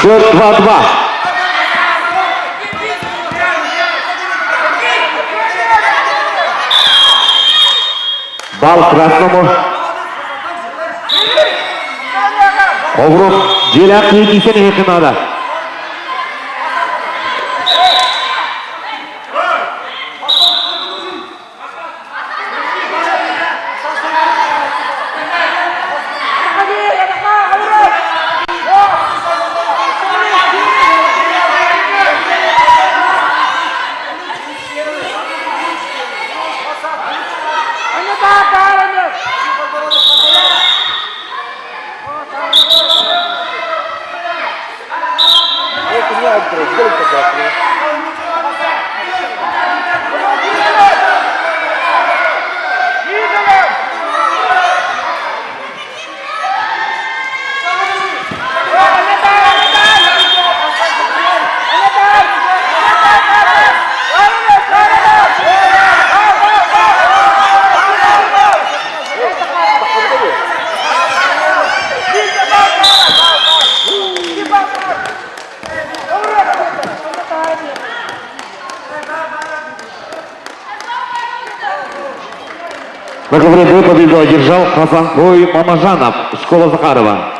Счет 2-2. Балл красному. Огруп желак екисен екінада. На ковре бой победу одержал Хасанбой Мамажанов, школа Захарова.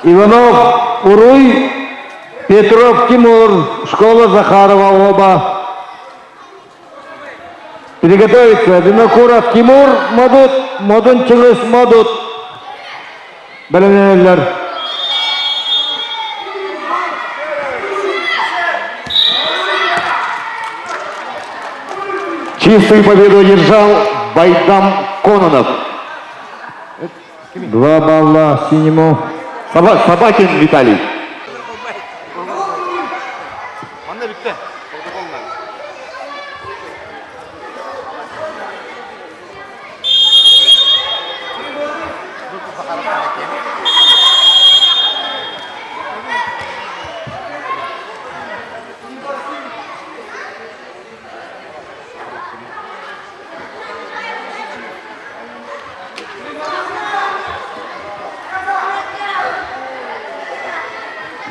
Иванов Уруй, Петров Тимур, школа Захарова оба. Приготовиться. Винокуров Тимур, Мадут, Модун Чылыс Мадут. Беленелер. Чистую победу одержал Байдам Кононов. 2 балла синему. Собакин Виталий.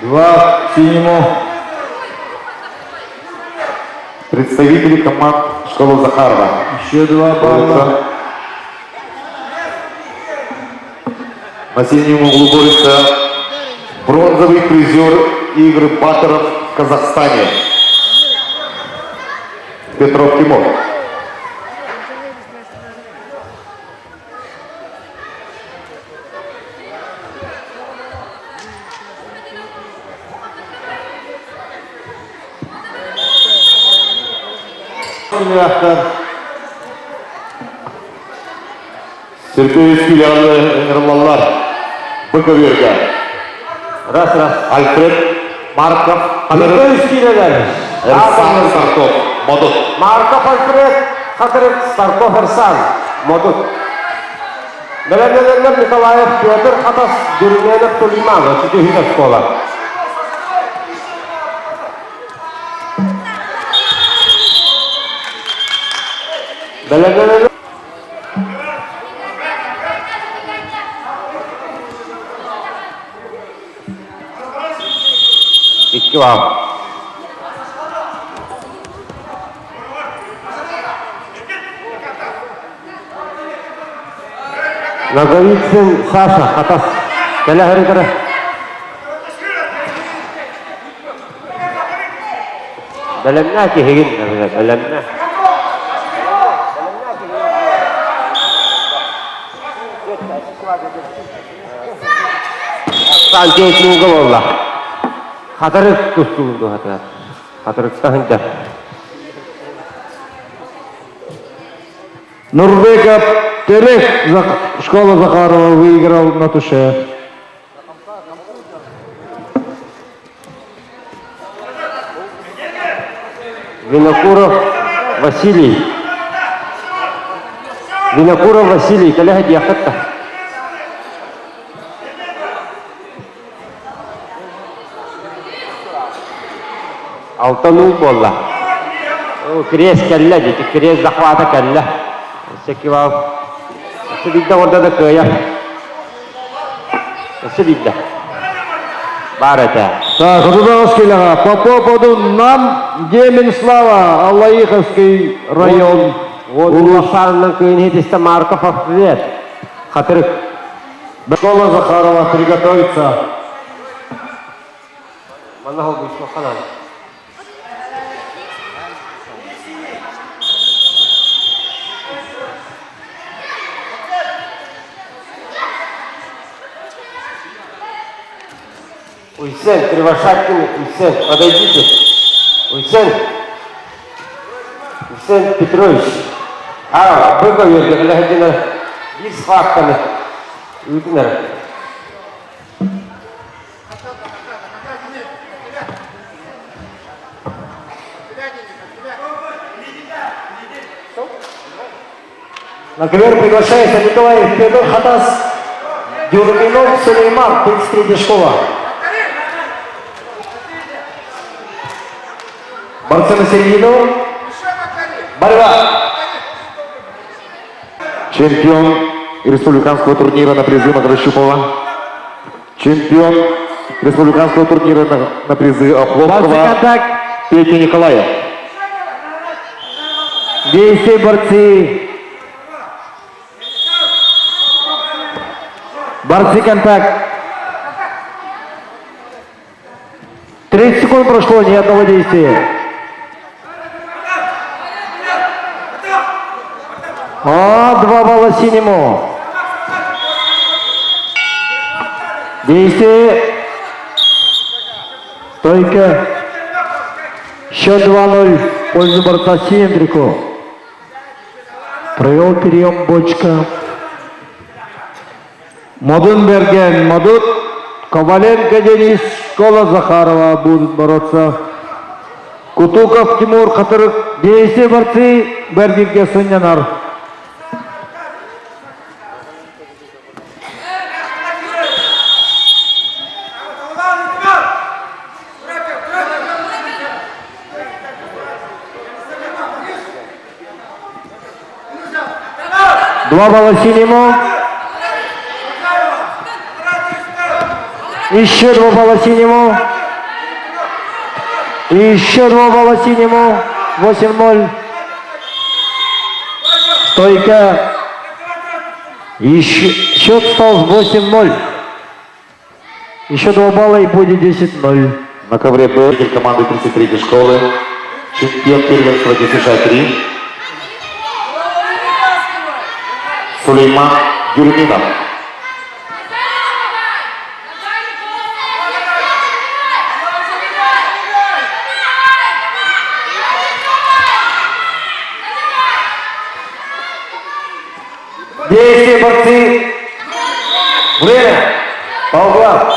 Два синему. Представители команд школы Захарова. Еще 2 балла. На синем углу борется бронзовый призер игры баттеров в Казахстане. Петров Тимур. Сергей филиалы Нерлаллар. Быковерга. Раз. Альфред Марков. Эрсан Старков. Модут. Марков Альфред, Хакарев Старков Эрсан. Модут. Беленелер Николаев Петр, Хатас Дюрменов Тулиманов. Чудовищная школа. Беленелер. İki var. Наговицын Саша, Хатас. Келехерекері. Белемне кехеген, белемне. Санчеевичтің угол олла. Хатарык тұстуынды хатар. Хатарыкстан. Нурбеков Терек, школа Захарова, выиграл на туше. Винокуров Василий. Винокуров Василий, коллега Дьякотта. Алтанул болла. Крес кәллә, дейді, крес захвата кәллә. Секивал. Сидидді орда да көя. Сидидді. Бар это. Так, Рудовскиляга, Попоповду нам Деменслава, Аллаиховский район. Вот Уласарның көйін етесті Марков ответ. Хатырык. Школа Захарова, приготовиться. Манахал бұйшма қанан. Уйсен, Кривошапкин, Уйсен, подойдите. Уйсен. Уйсен Петрович. Быковер, глядина, и с фактами. Уйдинер. На ковер приглашается Николаев Федор Хатас, Дюрминов Сулейман, 33 школа. Борцы на середину. Борьба. Чемпион республиканского турнира на призы Макрощупова. Чемпион республиканского турнира на призы Оплотского. Петя Николаев. Действия борцы. Борцы контакт. 30 секунд прошло, ни одного действия. Два балла синему. Действие. Стойка. Счет 2-0 в пользу борца Синдрику. Провел прием Бочка. Модунберген, Мадут, Коваленко Денис, школа Захарова будут бороться. Кутуков Тимур, Хатырык, действия борцы, Бердикке Суньянар. Два балла синему. Еще 2 балла синему. И еще 2 балла синему. 8-0. Стойка. Счет стал 8-0. Еще 2 балла и будет 10-0. На ковре победитель команды 33 школы. Чемпион первенства ДСШ-3. Сулейман Юрминов. Действия борцы. Время. По углам.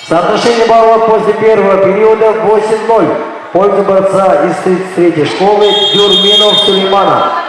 Соотношение баллов после первого периода 8-0. В пользу борца из 33 школы Дюрминов Сулеймана.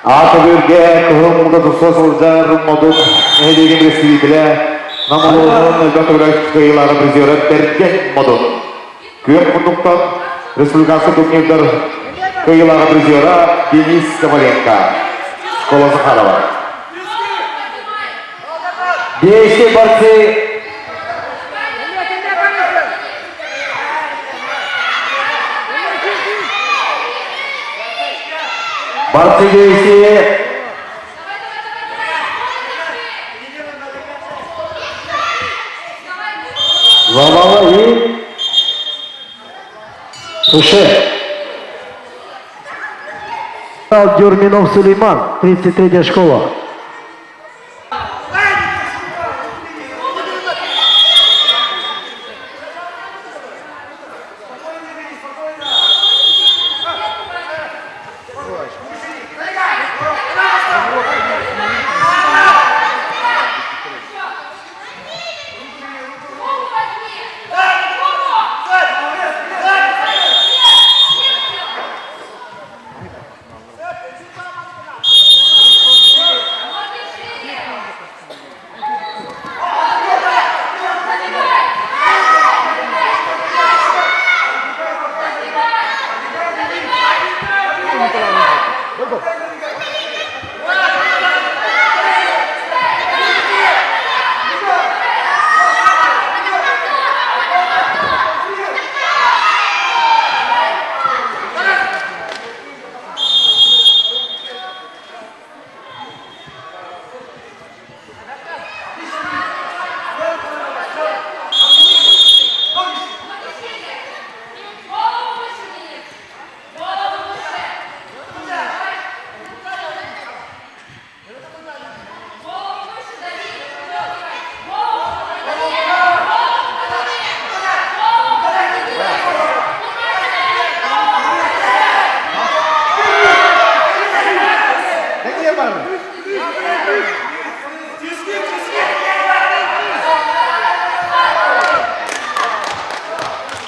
Атабürge kıvrımında tutsa olacak Rummaduk hediyegin resmiyle Namaloğlu'nun Elbette kıyıları prizörü Berken Moduk. Kıyım kunduktan Respublikası turnirdir kıyıları prizörü Denis Kovalenko. Школа Захарова. Действия борцы. Борцы действия. Два балла и Туше. Дюрминов Сулейман, 33-я школа.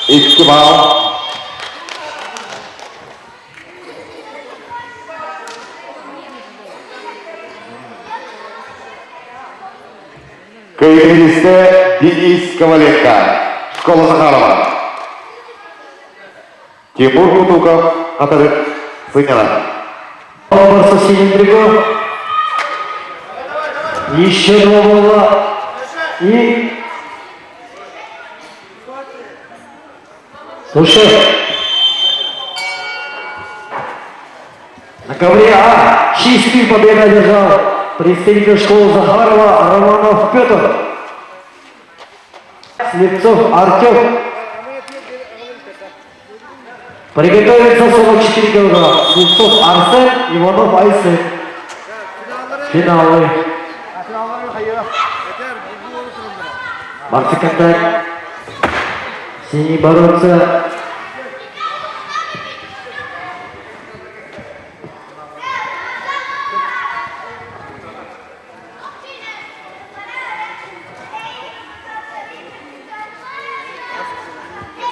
İki bal. Каиристе Денис Коваленко, школа Захарова. Тимур Кутуков, который сыграл. Барса синим бегом. Еще два балла. И... Слушай. На ковре А. Чистый победа одержал представитель школы Захарова Романов Петр. Слепцов Артем. Приготовиться 44 килограмма. Слепцов Арсен, Иванов Айсен. Финалы. Марцикантай. Синий бороться.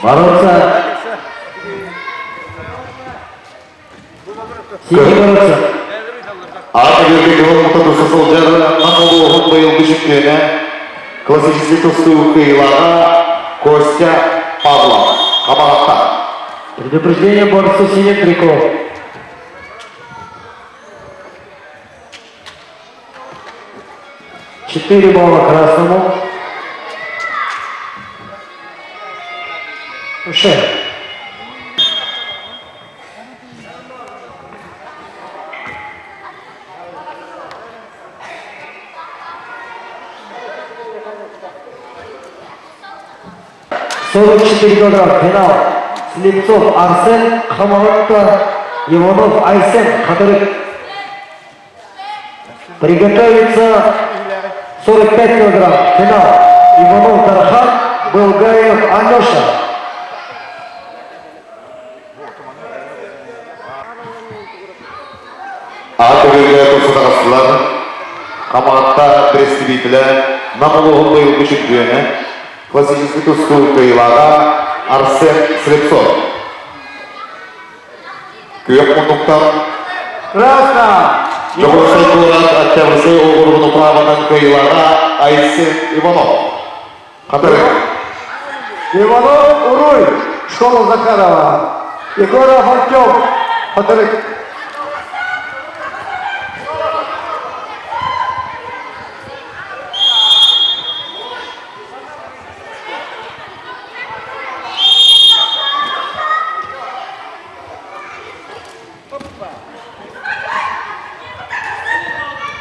Бороться. Синий бороться. Атабердегі мұтады сылжары нақылуғын бұйыл бүшіктені классический тусту қиылаға Костя Павлов. Қабағатта. Предупреждение борцу синих триков. Четыре балла красному. Ушел. килограмм финал. Слепцов Арсен, Хамалатта, Иванов Айсен, который приготовится 45 килограмм финал. Иванов Дархан, Булгаев Алеша. Атабердегі тұрсыдағысылар Қамағатта представителі нақылуғын бұйыл бүшіктені классический тусту қиылаға Арсен Слепцов. Күйек мұндықтан Красно! жоғыршай қылған октябрьсы оғырғын ұправынан қиылаға Айсен Иванов. Қатары. Иванов Уруй, школа Захарова. Егоров Артем, который...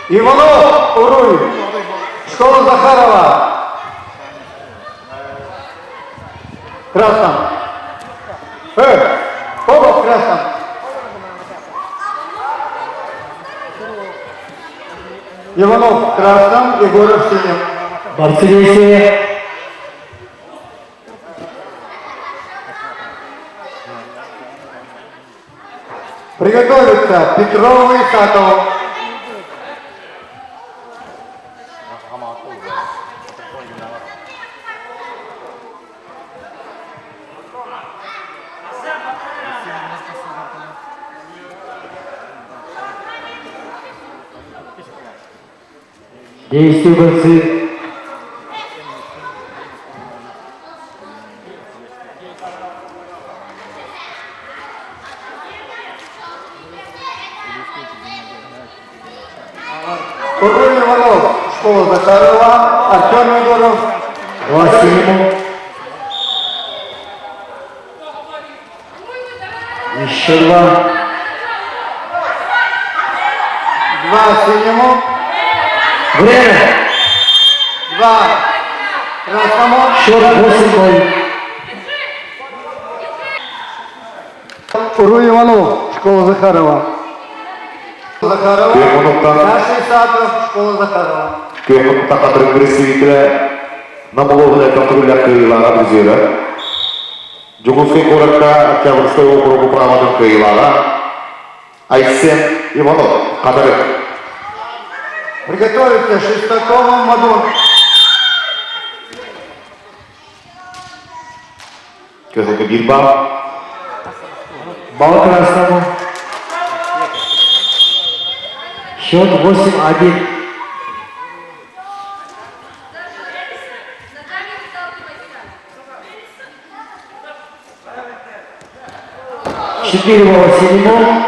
Иванов Уруй, школа Захарова. Красном. Оба в красном. Иванов красным, Егоров синим. Борцы весе. Приготовиться Петрова и Сатова. Действуй, борцы. Курбан Иванов, школа Захарова, Артем Егоров. 2 синему. Еще 2. 2 синему, Время. 2 красному. Счет 8-0. Курбан Иванов, школа Захарова. Захарова. Саша Исаков, школа Захарова. Кемнук тақатырын представителя Намоловная контроль Каилара Бузера. Джугунской городка Октябрьской округу праводан Каилара. Айсен Иванов, Катары. Приготовиться Шестакова, Мадон. Кызылка Бирба. Балл красному. Счет 8-1. Четыре балла синему.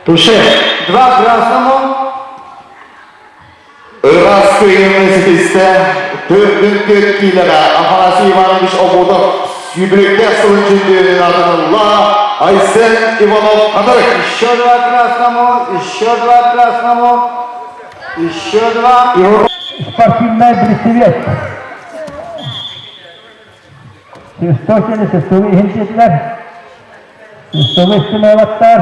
Туше. 2 красному. Iras Üniversitesi'nde 4. kilere Afanasi Ivanoviç Obodov Sübürükler Sılıncı'nın adına Aysen Ivanov Katarık. Еще 2 красному. Еще 2 красному. Еще 2. Спортивный бресевет. Свистокели, свистовые хинчетлер. Свистовые стимулаттар.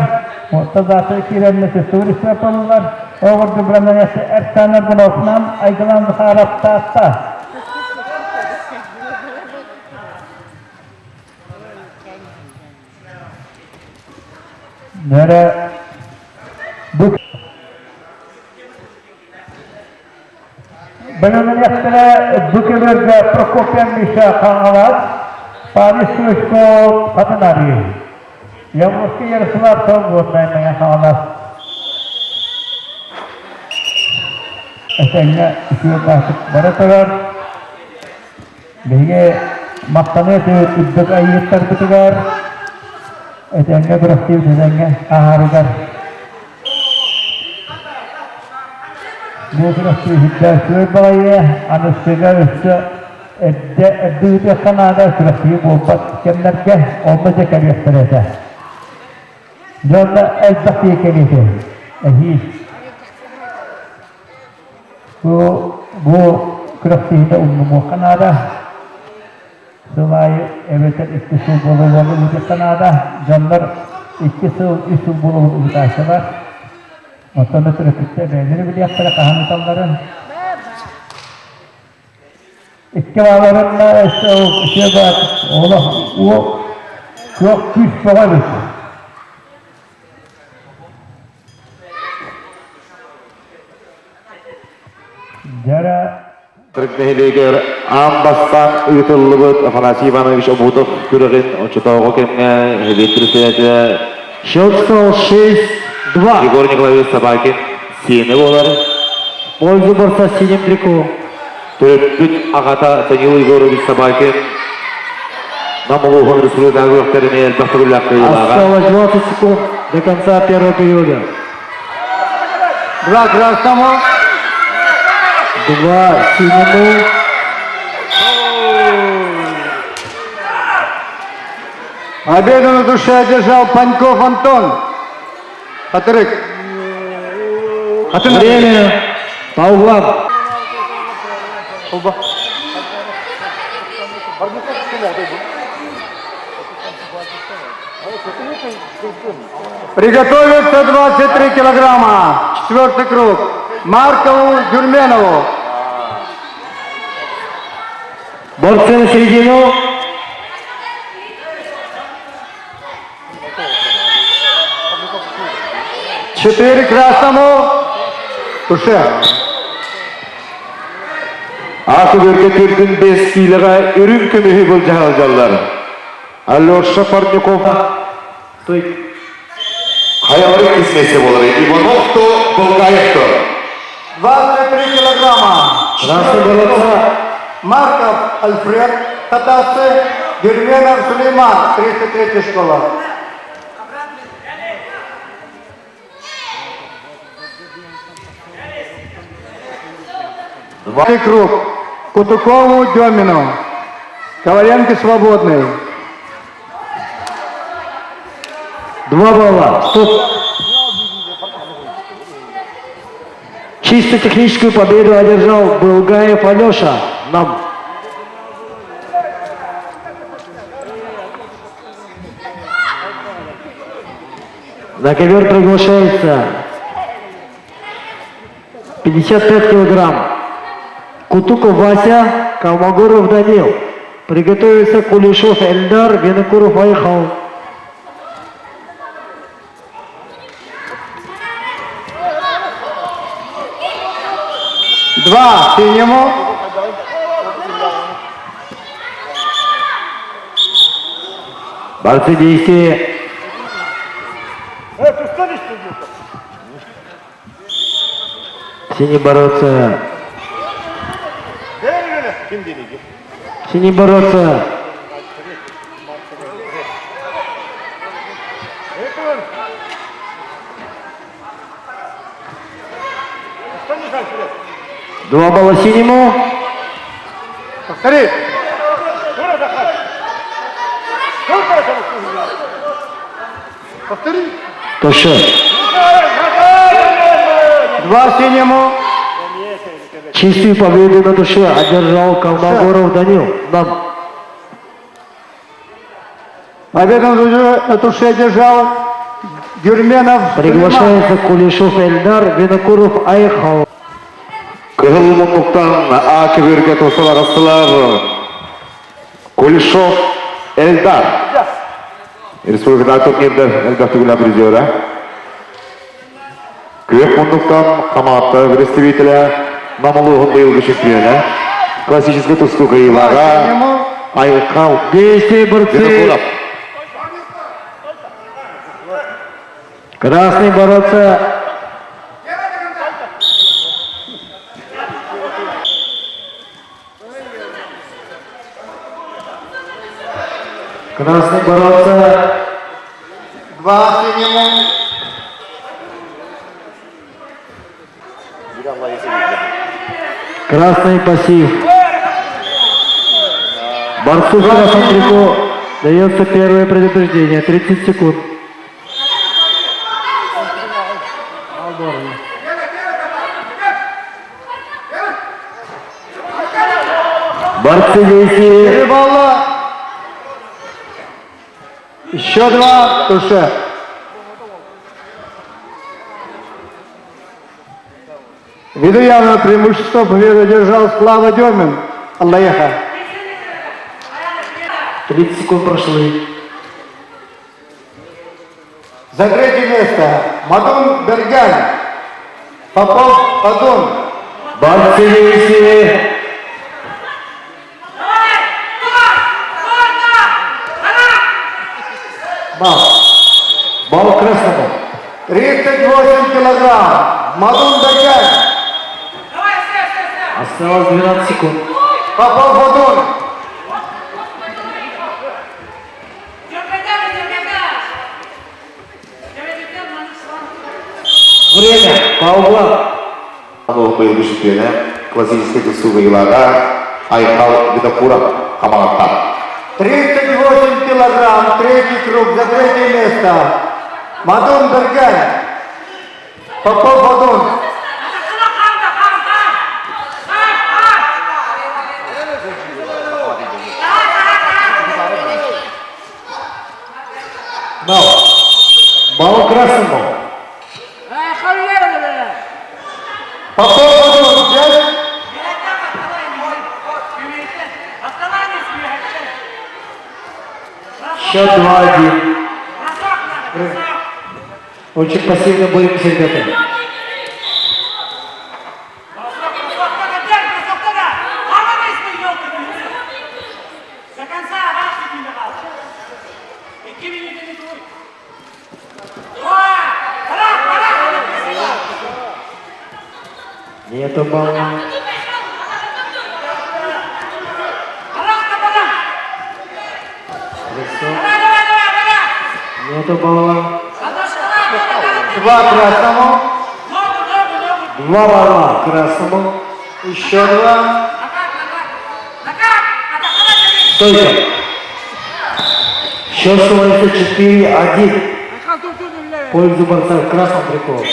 Муртазаты киренне свистовые свистовалар. Овар дубранаясы эртана гунокнам айгылан хараттаста. Нere bu Benim yaktıra bu kebirde Prokopyan Misha Kangalar Paris Suçko Katanari Yavruski yarısılar çok bozmayın Kangalar Esenle işi basıp baratalar Bege maktanı tüddük ayyetler bitigar Esenle bıraktığı düzenle aharıgar Bu bıraktığı hiddersler balayı anısıgar üstü Eddüğüde kanada bıraktığı bombat kenlerke olmayacak eriyetlerese Yolda elbette kelisi Ehiş Bu bıraktığı da umumu kanada Sıvayı evetel iki su bolu ucu kanada Canlar iki su, üç su bolu ucu aşılar Otono trafikte beğenir bile yaptılar kahanıtalların İki bağlarında işte o şey var o çok güç bağlı Jara Tırknehliger ambastan uyutulubut Afanasi Ivanoviç Obodov Kürgin Очетоого кемне Ветрителете Счет стал 6-2. Егор Николаевич Собакин сені болар. Пользу борца синим трико. Төрөппүт Агата Данил Егорович Собакин Намоловын Республикадағы өктеріне әлбәқті бүләқті елаға. Осталось 20 секунд до конца первого периода. 2 красному. 2 синему. Победу на душе одержал Паньков Антон. Катырык. Время по углам. Приготовиться 23 килограмма. Четвертый круг. Маркову Гюрменову. Борцы на середину. Четыре красному. Туше. Akıbörge türdün 5 kiloga ürün kömühü bol jahaljallar. Alёша Парников. Стой. Hayalları kesmesi olur. Ivanov to Bolgaev to. 23 килограмма. Красный бороться. Марков Альфред. Татасы. Гюрменов Сулейман. 33 школа. Два круг. Кутукову Демину. Коваленко свободный. 2 балла. Стоп. Чисто техническую победу одержал Булгаев Алеша. Нам. На ковер приглашается 55 килограмм. Кутуков Вася, Калмогоров Данил. Приготовился Кулешов Эльдар, Винокуров Айхал. Два синему. Борцы действия. Синий бороться. Синий бороться. Два балла синему. Повтори. Повтори. Тоша. Два синему. Чистую победу на душе одержал Калмогоров Данил. Нам. Победу на душе одержал Гюрменов. Приглашается Кулешов Эльдар, Винокуров Айхал. Кыгылмуктан Акыбörge тосаларастылар. Kulishov Eldar. Республикада турнирде элбетте гүлә призера. Кыгылмуктан каматта представителя Мамалугун быйылгы чемпионы. Классический тусту кыйлага Айхал. Действия борцы. Красный бороться. Красный бороться. Два синему. Красный пассив. Борцу в красном трико дается первое предупреждение. 30 секунд. Борцы действия. 4 балла. Еще два. Туше. Ввиду явного преимущества победу одержал Слава Демин. Аллаеха. 30 секунд прошли. За третье место Мадун Берган. Попов Адун. Борцы действия. Балл красному. 38 килограмм. Мадун Берган. Осталось 12 секунд. Попов Адун. Время. По углам. Мамалугун быйылгы чемпионы. Классический тусту кыйлага Айхал Винокуров каматта. 38 килограмм. Третий круг. За третье место. Мадун Берган. Попов Адун. Балл красному. Повтор взять. Счет 2-1. Очень пассивно боремся, ребята. Нету балла. Нету балла. 2 красному. 2 балла красному. Еще 2. Стойка. Счет становится 4-1. В пользу борца в красном трико.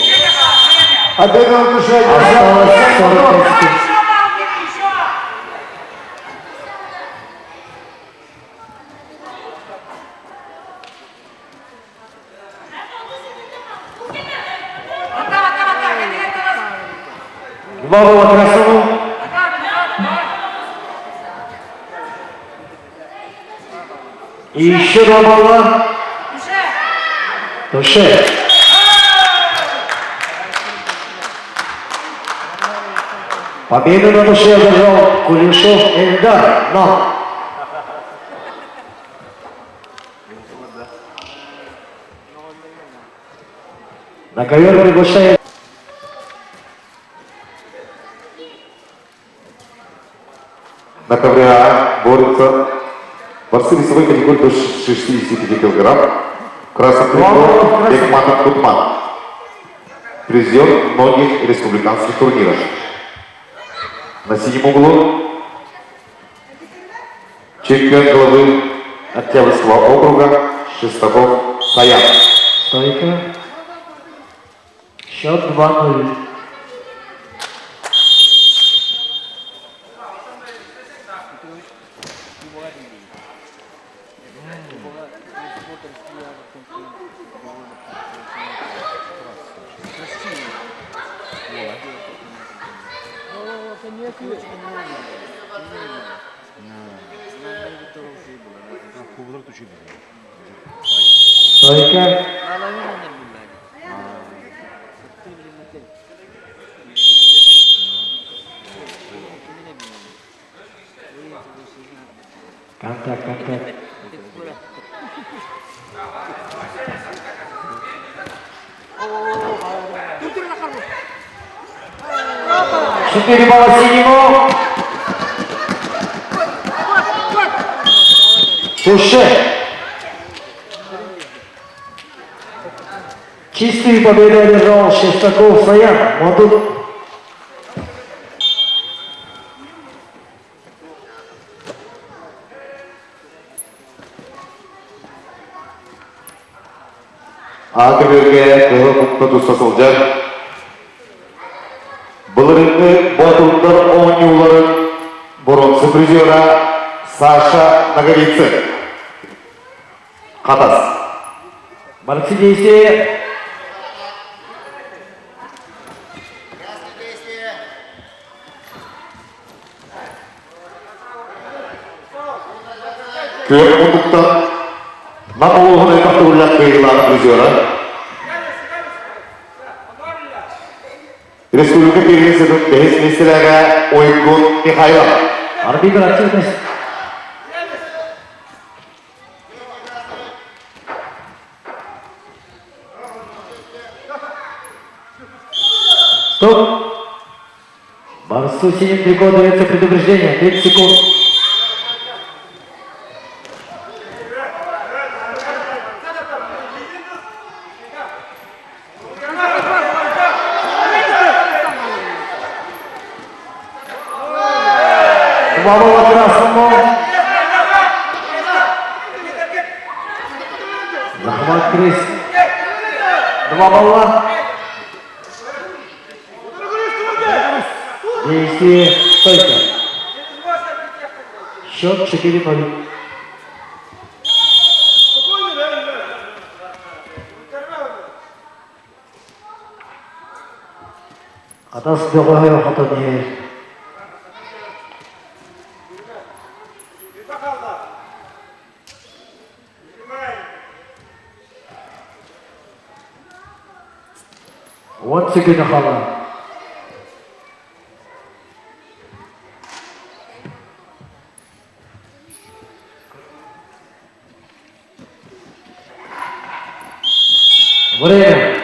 Отбегал душа. Осталось 45 секунд. Два балла красному. И еще 2 балла. Туше. Победу на душе одержал Кулешов Эльдар. Но. На ковер приглашает. На ковре А борются борцы весовой категории до 65 кг. Красный трико Бекманов Кутман. Призер многих республиканских турниров. На синем углу чемпион главы Октябрьского округа Шестаков Саян. Стойка. Счет 2-0. Стойка. Контакт. 4 балла синему. Туше. Чистую победу одержал Шестаков Саян. Модуль. А коверге кылып тустасылды. Бұл ретте батылдар оңюларын бұрынғы призера Саша Наговицын. Қатас. Борцы действия. Көп ұтықтан Намолығын категориялық кайғылары призера. Республика первенствосының бәйіс местерәге Ойгун Михайлов. Арбитр активность. Стоп. Борцу синим трико дается предупреждение. 30 секунд. Два балла красному. Захват крыс. 2 балла. Действие стойка. Счет 4-0. Атас бөгөһө хотоне. Once again, Hala. Время.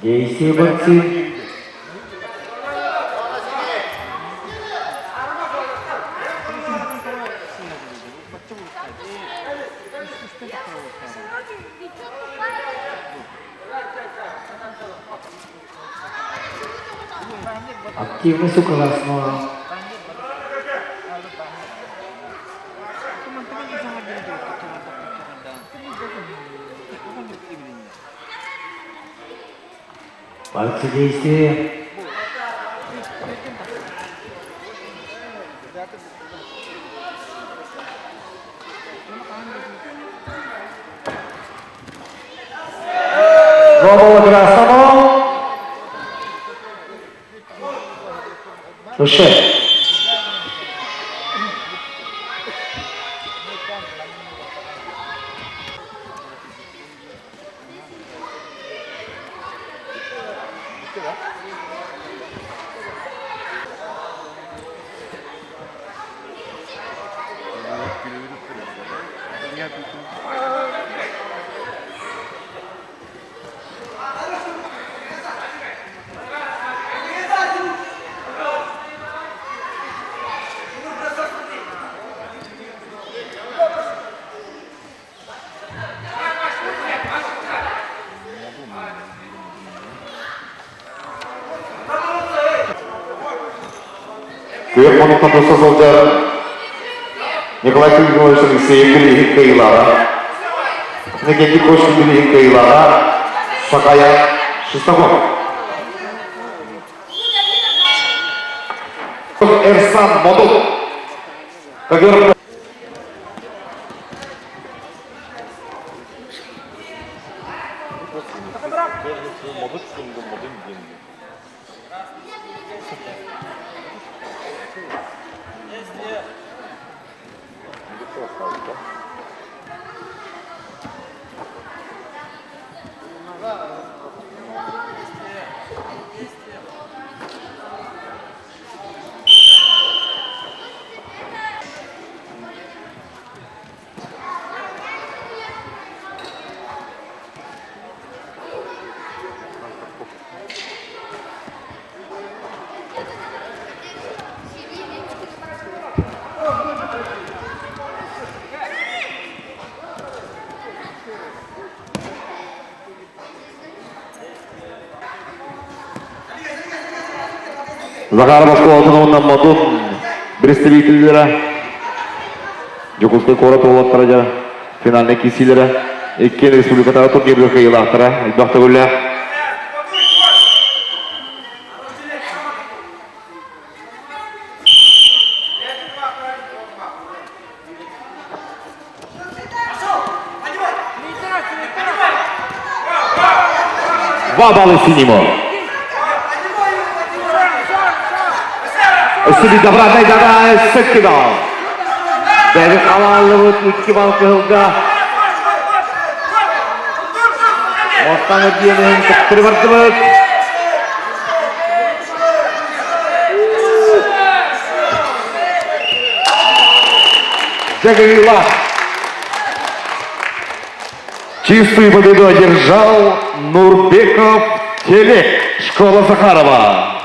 Действие борцы. Активность у красного. Пальцы действия. Гол красному. Душе. Күйек қонуқтан досы солжар Николай Күйгілович Алексеев білейін кайылаға. Некенді көшін білейін кайылаға. Сақая Шестаков. Эрсан Модул. Кагер Захаров школасының Модул представителлері Жокулской корот олаттыры финальный кесилері Еккен республикатағы турнирді қиылақтыры Әлбақты көлі Два баллы синему. Üstünü davran meydana Sökküdal. Beri kalanlığı 2 bal kıldı. Ostan ödüyenin tıktırı vardımız. Жагоила. Чистую победу одержал Нурбеков Телек, школа Захарова.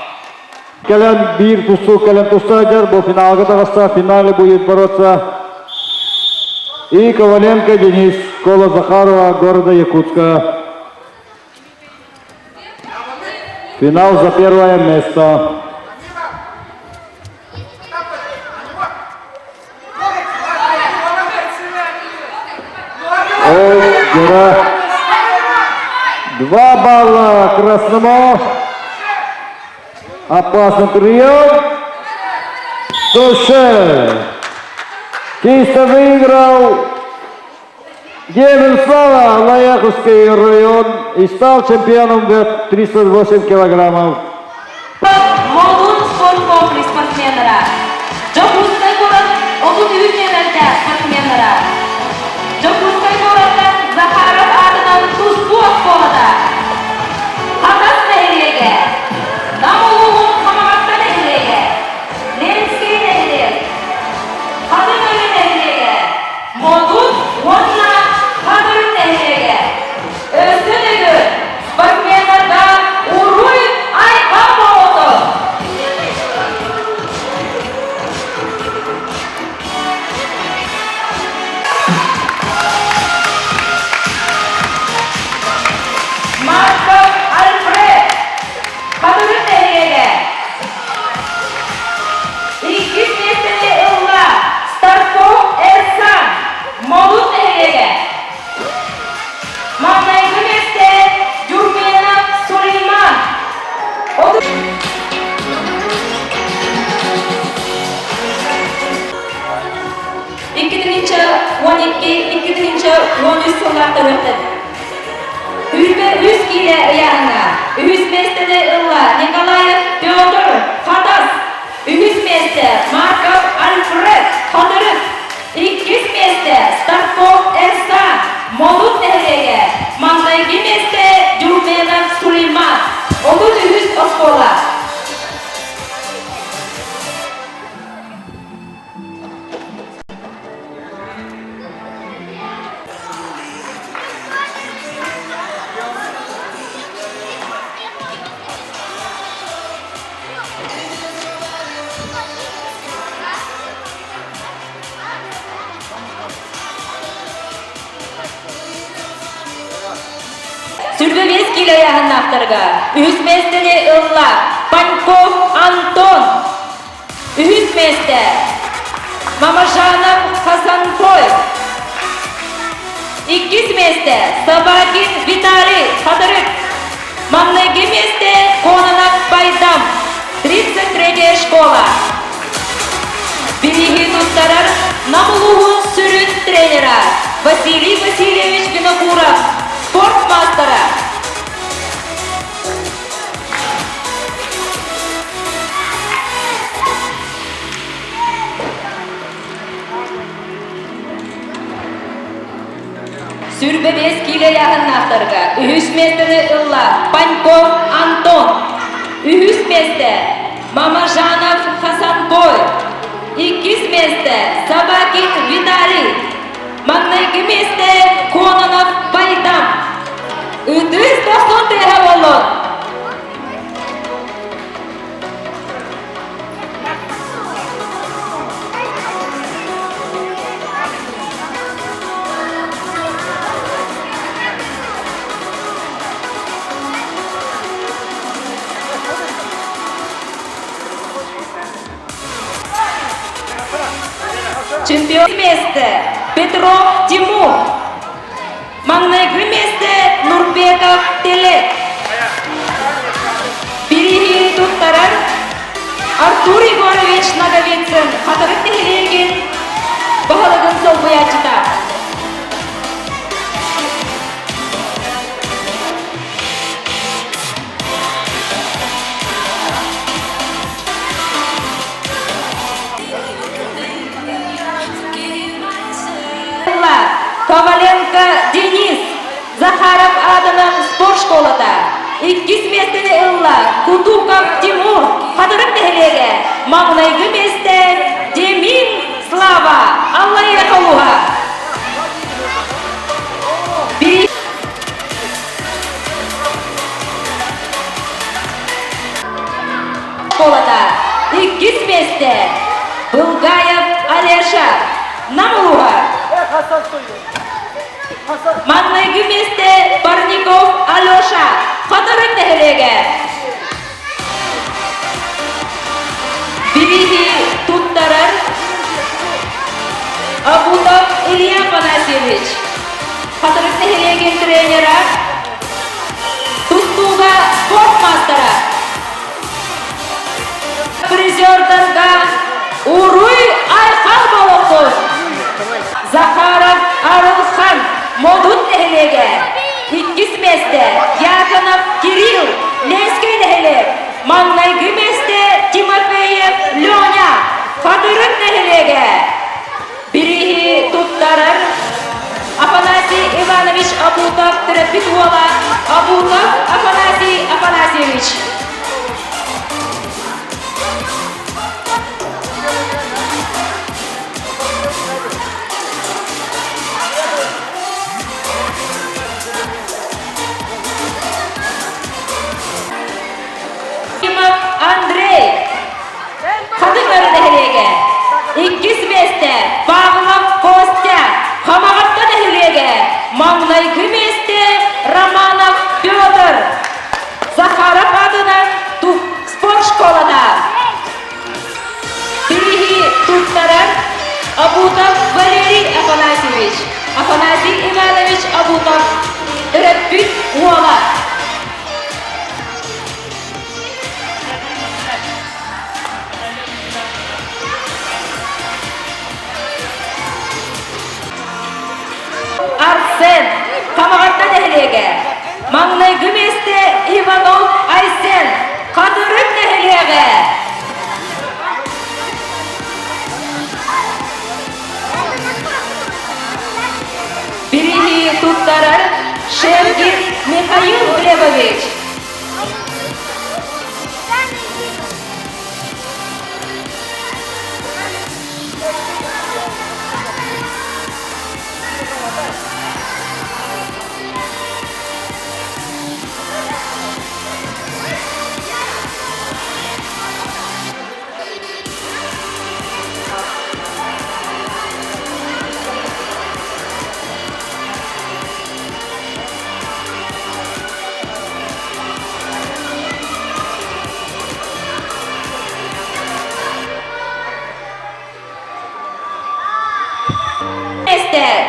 Келен бир тусу, келен тусадер, бұл финалға тағыста, финале будет бороться. И Коваленко Денис, школа Захарова, города Якутска. Финал за первое место. Гера. 2 балла красному. Опасный прием. Душе. Чисто выиграл Слава, Лаяховский район и стал чемпионом в 308 килограммов. Молун спорт комплекс спортсмендері. Жокускай город обут үйірмелерді спортсмендері. Жокускай городтан Захаров атынан Тузбу аққолыда. Хатас нәйреге. Намылуғын қамағатта нәйреге. Ленский нәйреге. Хатымөлі нәйреге. Молун онна Хатыр нәйреге. Өстінігі спортсмендерді Уруй Айқа болды. Марков Альфред, Хатыры тәйреге. Иккіз местіне ұлла, Старков Эрсан, Молу тәйреге. Маңнайғы месте Дюрмена Сулейман. İkinci 13 sonlarda öttü. Ülbe 100 kile yanına. 100 mestede ılla Nikolayev Fyodor Fatas. 100 meste Markov Alfred Khodorov. 200 meste Starkov Ersan Molut Nehrege. Mangdaygi meste Dürmenov Süleyman. 100 oskola. Сүрбевес киле яғыннақтарға. Үхіс местіне ұлла Паньков Антон. Үхіс месте Мамажанов Хасанбой. 200 месте Сабагин Виталий Хадырык. Маңнайғы месте Кононов Байдам. 33 школа. Береги туттарар Намылуғын сүрін тренера Василий Васильевич Винокуров. Спортмастера. Сүрбебес киле яғыннақтарға. Үхіс местені ұлла Паньков Антон. Үхіс месте Мамажанов Хасанбой. 200 месте Сабакин Виталий. Маңнайғы месте Кононов Байдам. 390 тегә болот. Чемпион месте Петров Тимур. Маңнайғы месте Нурбеков Телек. Береги туттарар Артур Егорович Наговицын. Қатыры тегелеген бағалығын сол бұячыда. Коваленко Денис, Захаров адынан спорт школада. 200 местені ұлла Кутуков Тимур, Хадырып тәхілеге. Маңнайғы месте Демин Слава, Алла Яқалуға. Школада 200 месте Булгаев Алеша, Намылуға. Маңнайғы месте Парников Алеша, Қатырын тәхілеге. Береги туттарар Абутов Илья Панасевич. Қатырын тәхілеген тренера Тустуға спортмастера. нәһелеге. Иккис месте Яконов Кирилл, Ленский нәһелек. Маңнайгы месте Тимофеев Леня, Фадырын нәһелеге. Бирихи туттарыр Афанасий Иванович Абутов Терапитуола, Абутов Афанасий Афанасьевич. Андрей, Хадымыр нәһелеге. Иккис месте Павлов Костя, Хамағатта нәһелеге. Маңнайгы месте Романов Петр, Захаров адынан спорт школада. Бирихи туттарар Абутов Валерий Афанасьевич, Афанасий Иванович Абутов, Терапит Уола. Арсен, Камағатта нәһелеге. Маңнайгы месте Иванов Айсен, Қадырын нәһелеге. Бирихи туттарар Шевгин Михаил Глебович.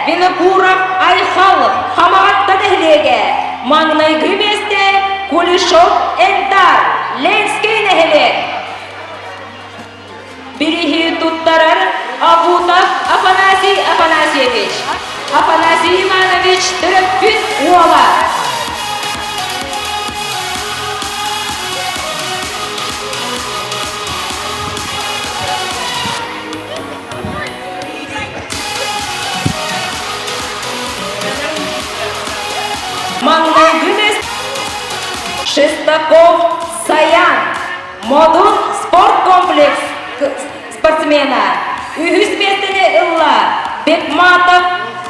Винокуров Айхалов, Хамағатта нәһелеге. Маңнайгы месте Кулешов Энтар, Ленский нәһелек. Бирихи туттарар Абутов Афанасий Афанасьевич, Афанасий Иванович Терапит Уола. Маңнайгы Шестаков Саян, Модун спорт комплекс спортсмена. Үхіс местіне Илла, Бекматов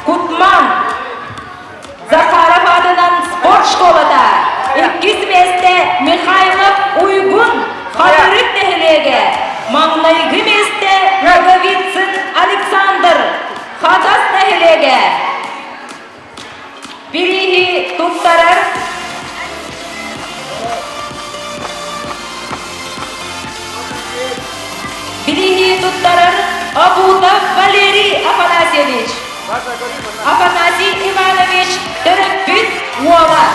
Кутман, Захаров адынан спорт школада. Иккис месте Михайлов Уйгун, Хадырын нәһелеге. Маңнайгы месте Роговицын Александр, Хадас нәһелеге. Бирихи туттарар Абутов Валерий Афанасьевич, Афанасий Иванович Терапит Уола.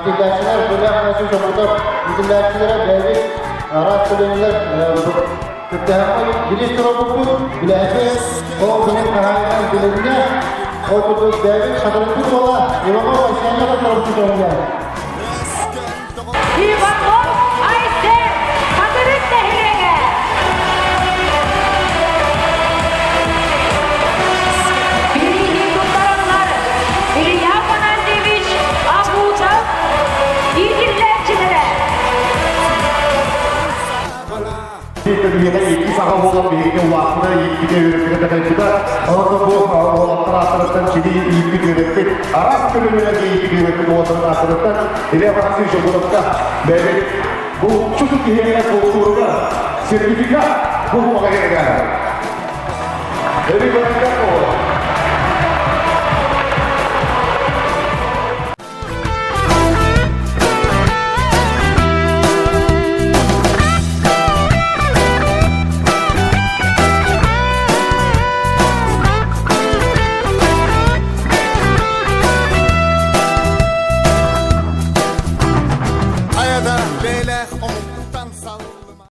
Müdürlerçiler böyle yapmasın çabuklar. Müdürlerçilere belli araç söylenirler. Tüttehama bilinç tarafı bileceğiz. O benim kararından bilince o tutup belli şakalıklı ola. Yolama başlayanlar da tarafı söylenirler. Иванов Айсен, Қадырын нәһелеге. Бирихи туттаралар Илья Афанасьевич Абутов, Идилле Dünyada iki saha olan bir vaktinde iyi bir öğretmeni de orada bu olanlar tarafından ciddi iyi bir öğretmen Arap bölümüne de iyi bir öğretmen olanlar tarafından ile varası şu grupta böyle bu çocuk ihtiyaç olduğunda sertifika bu muhakkak. Everybody got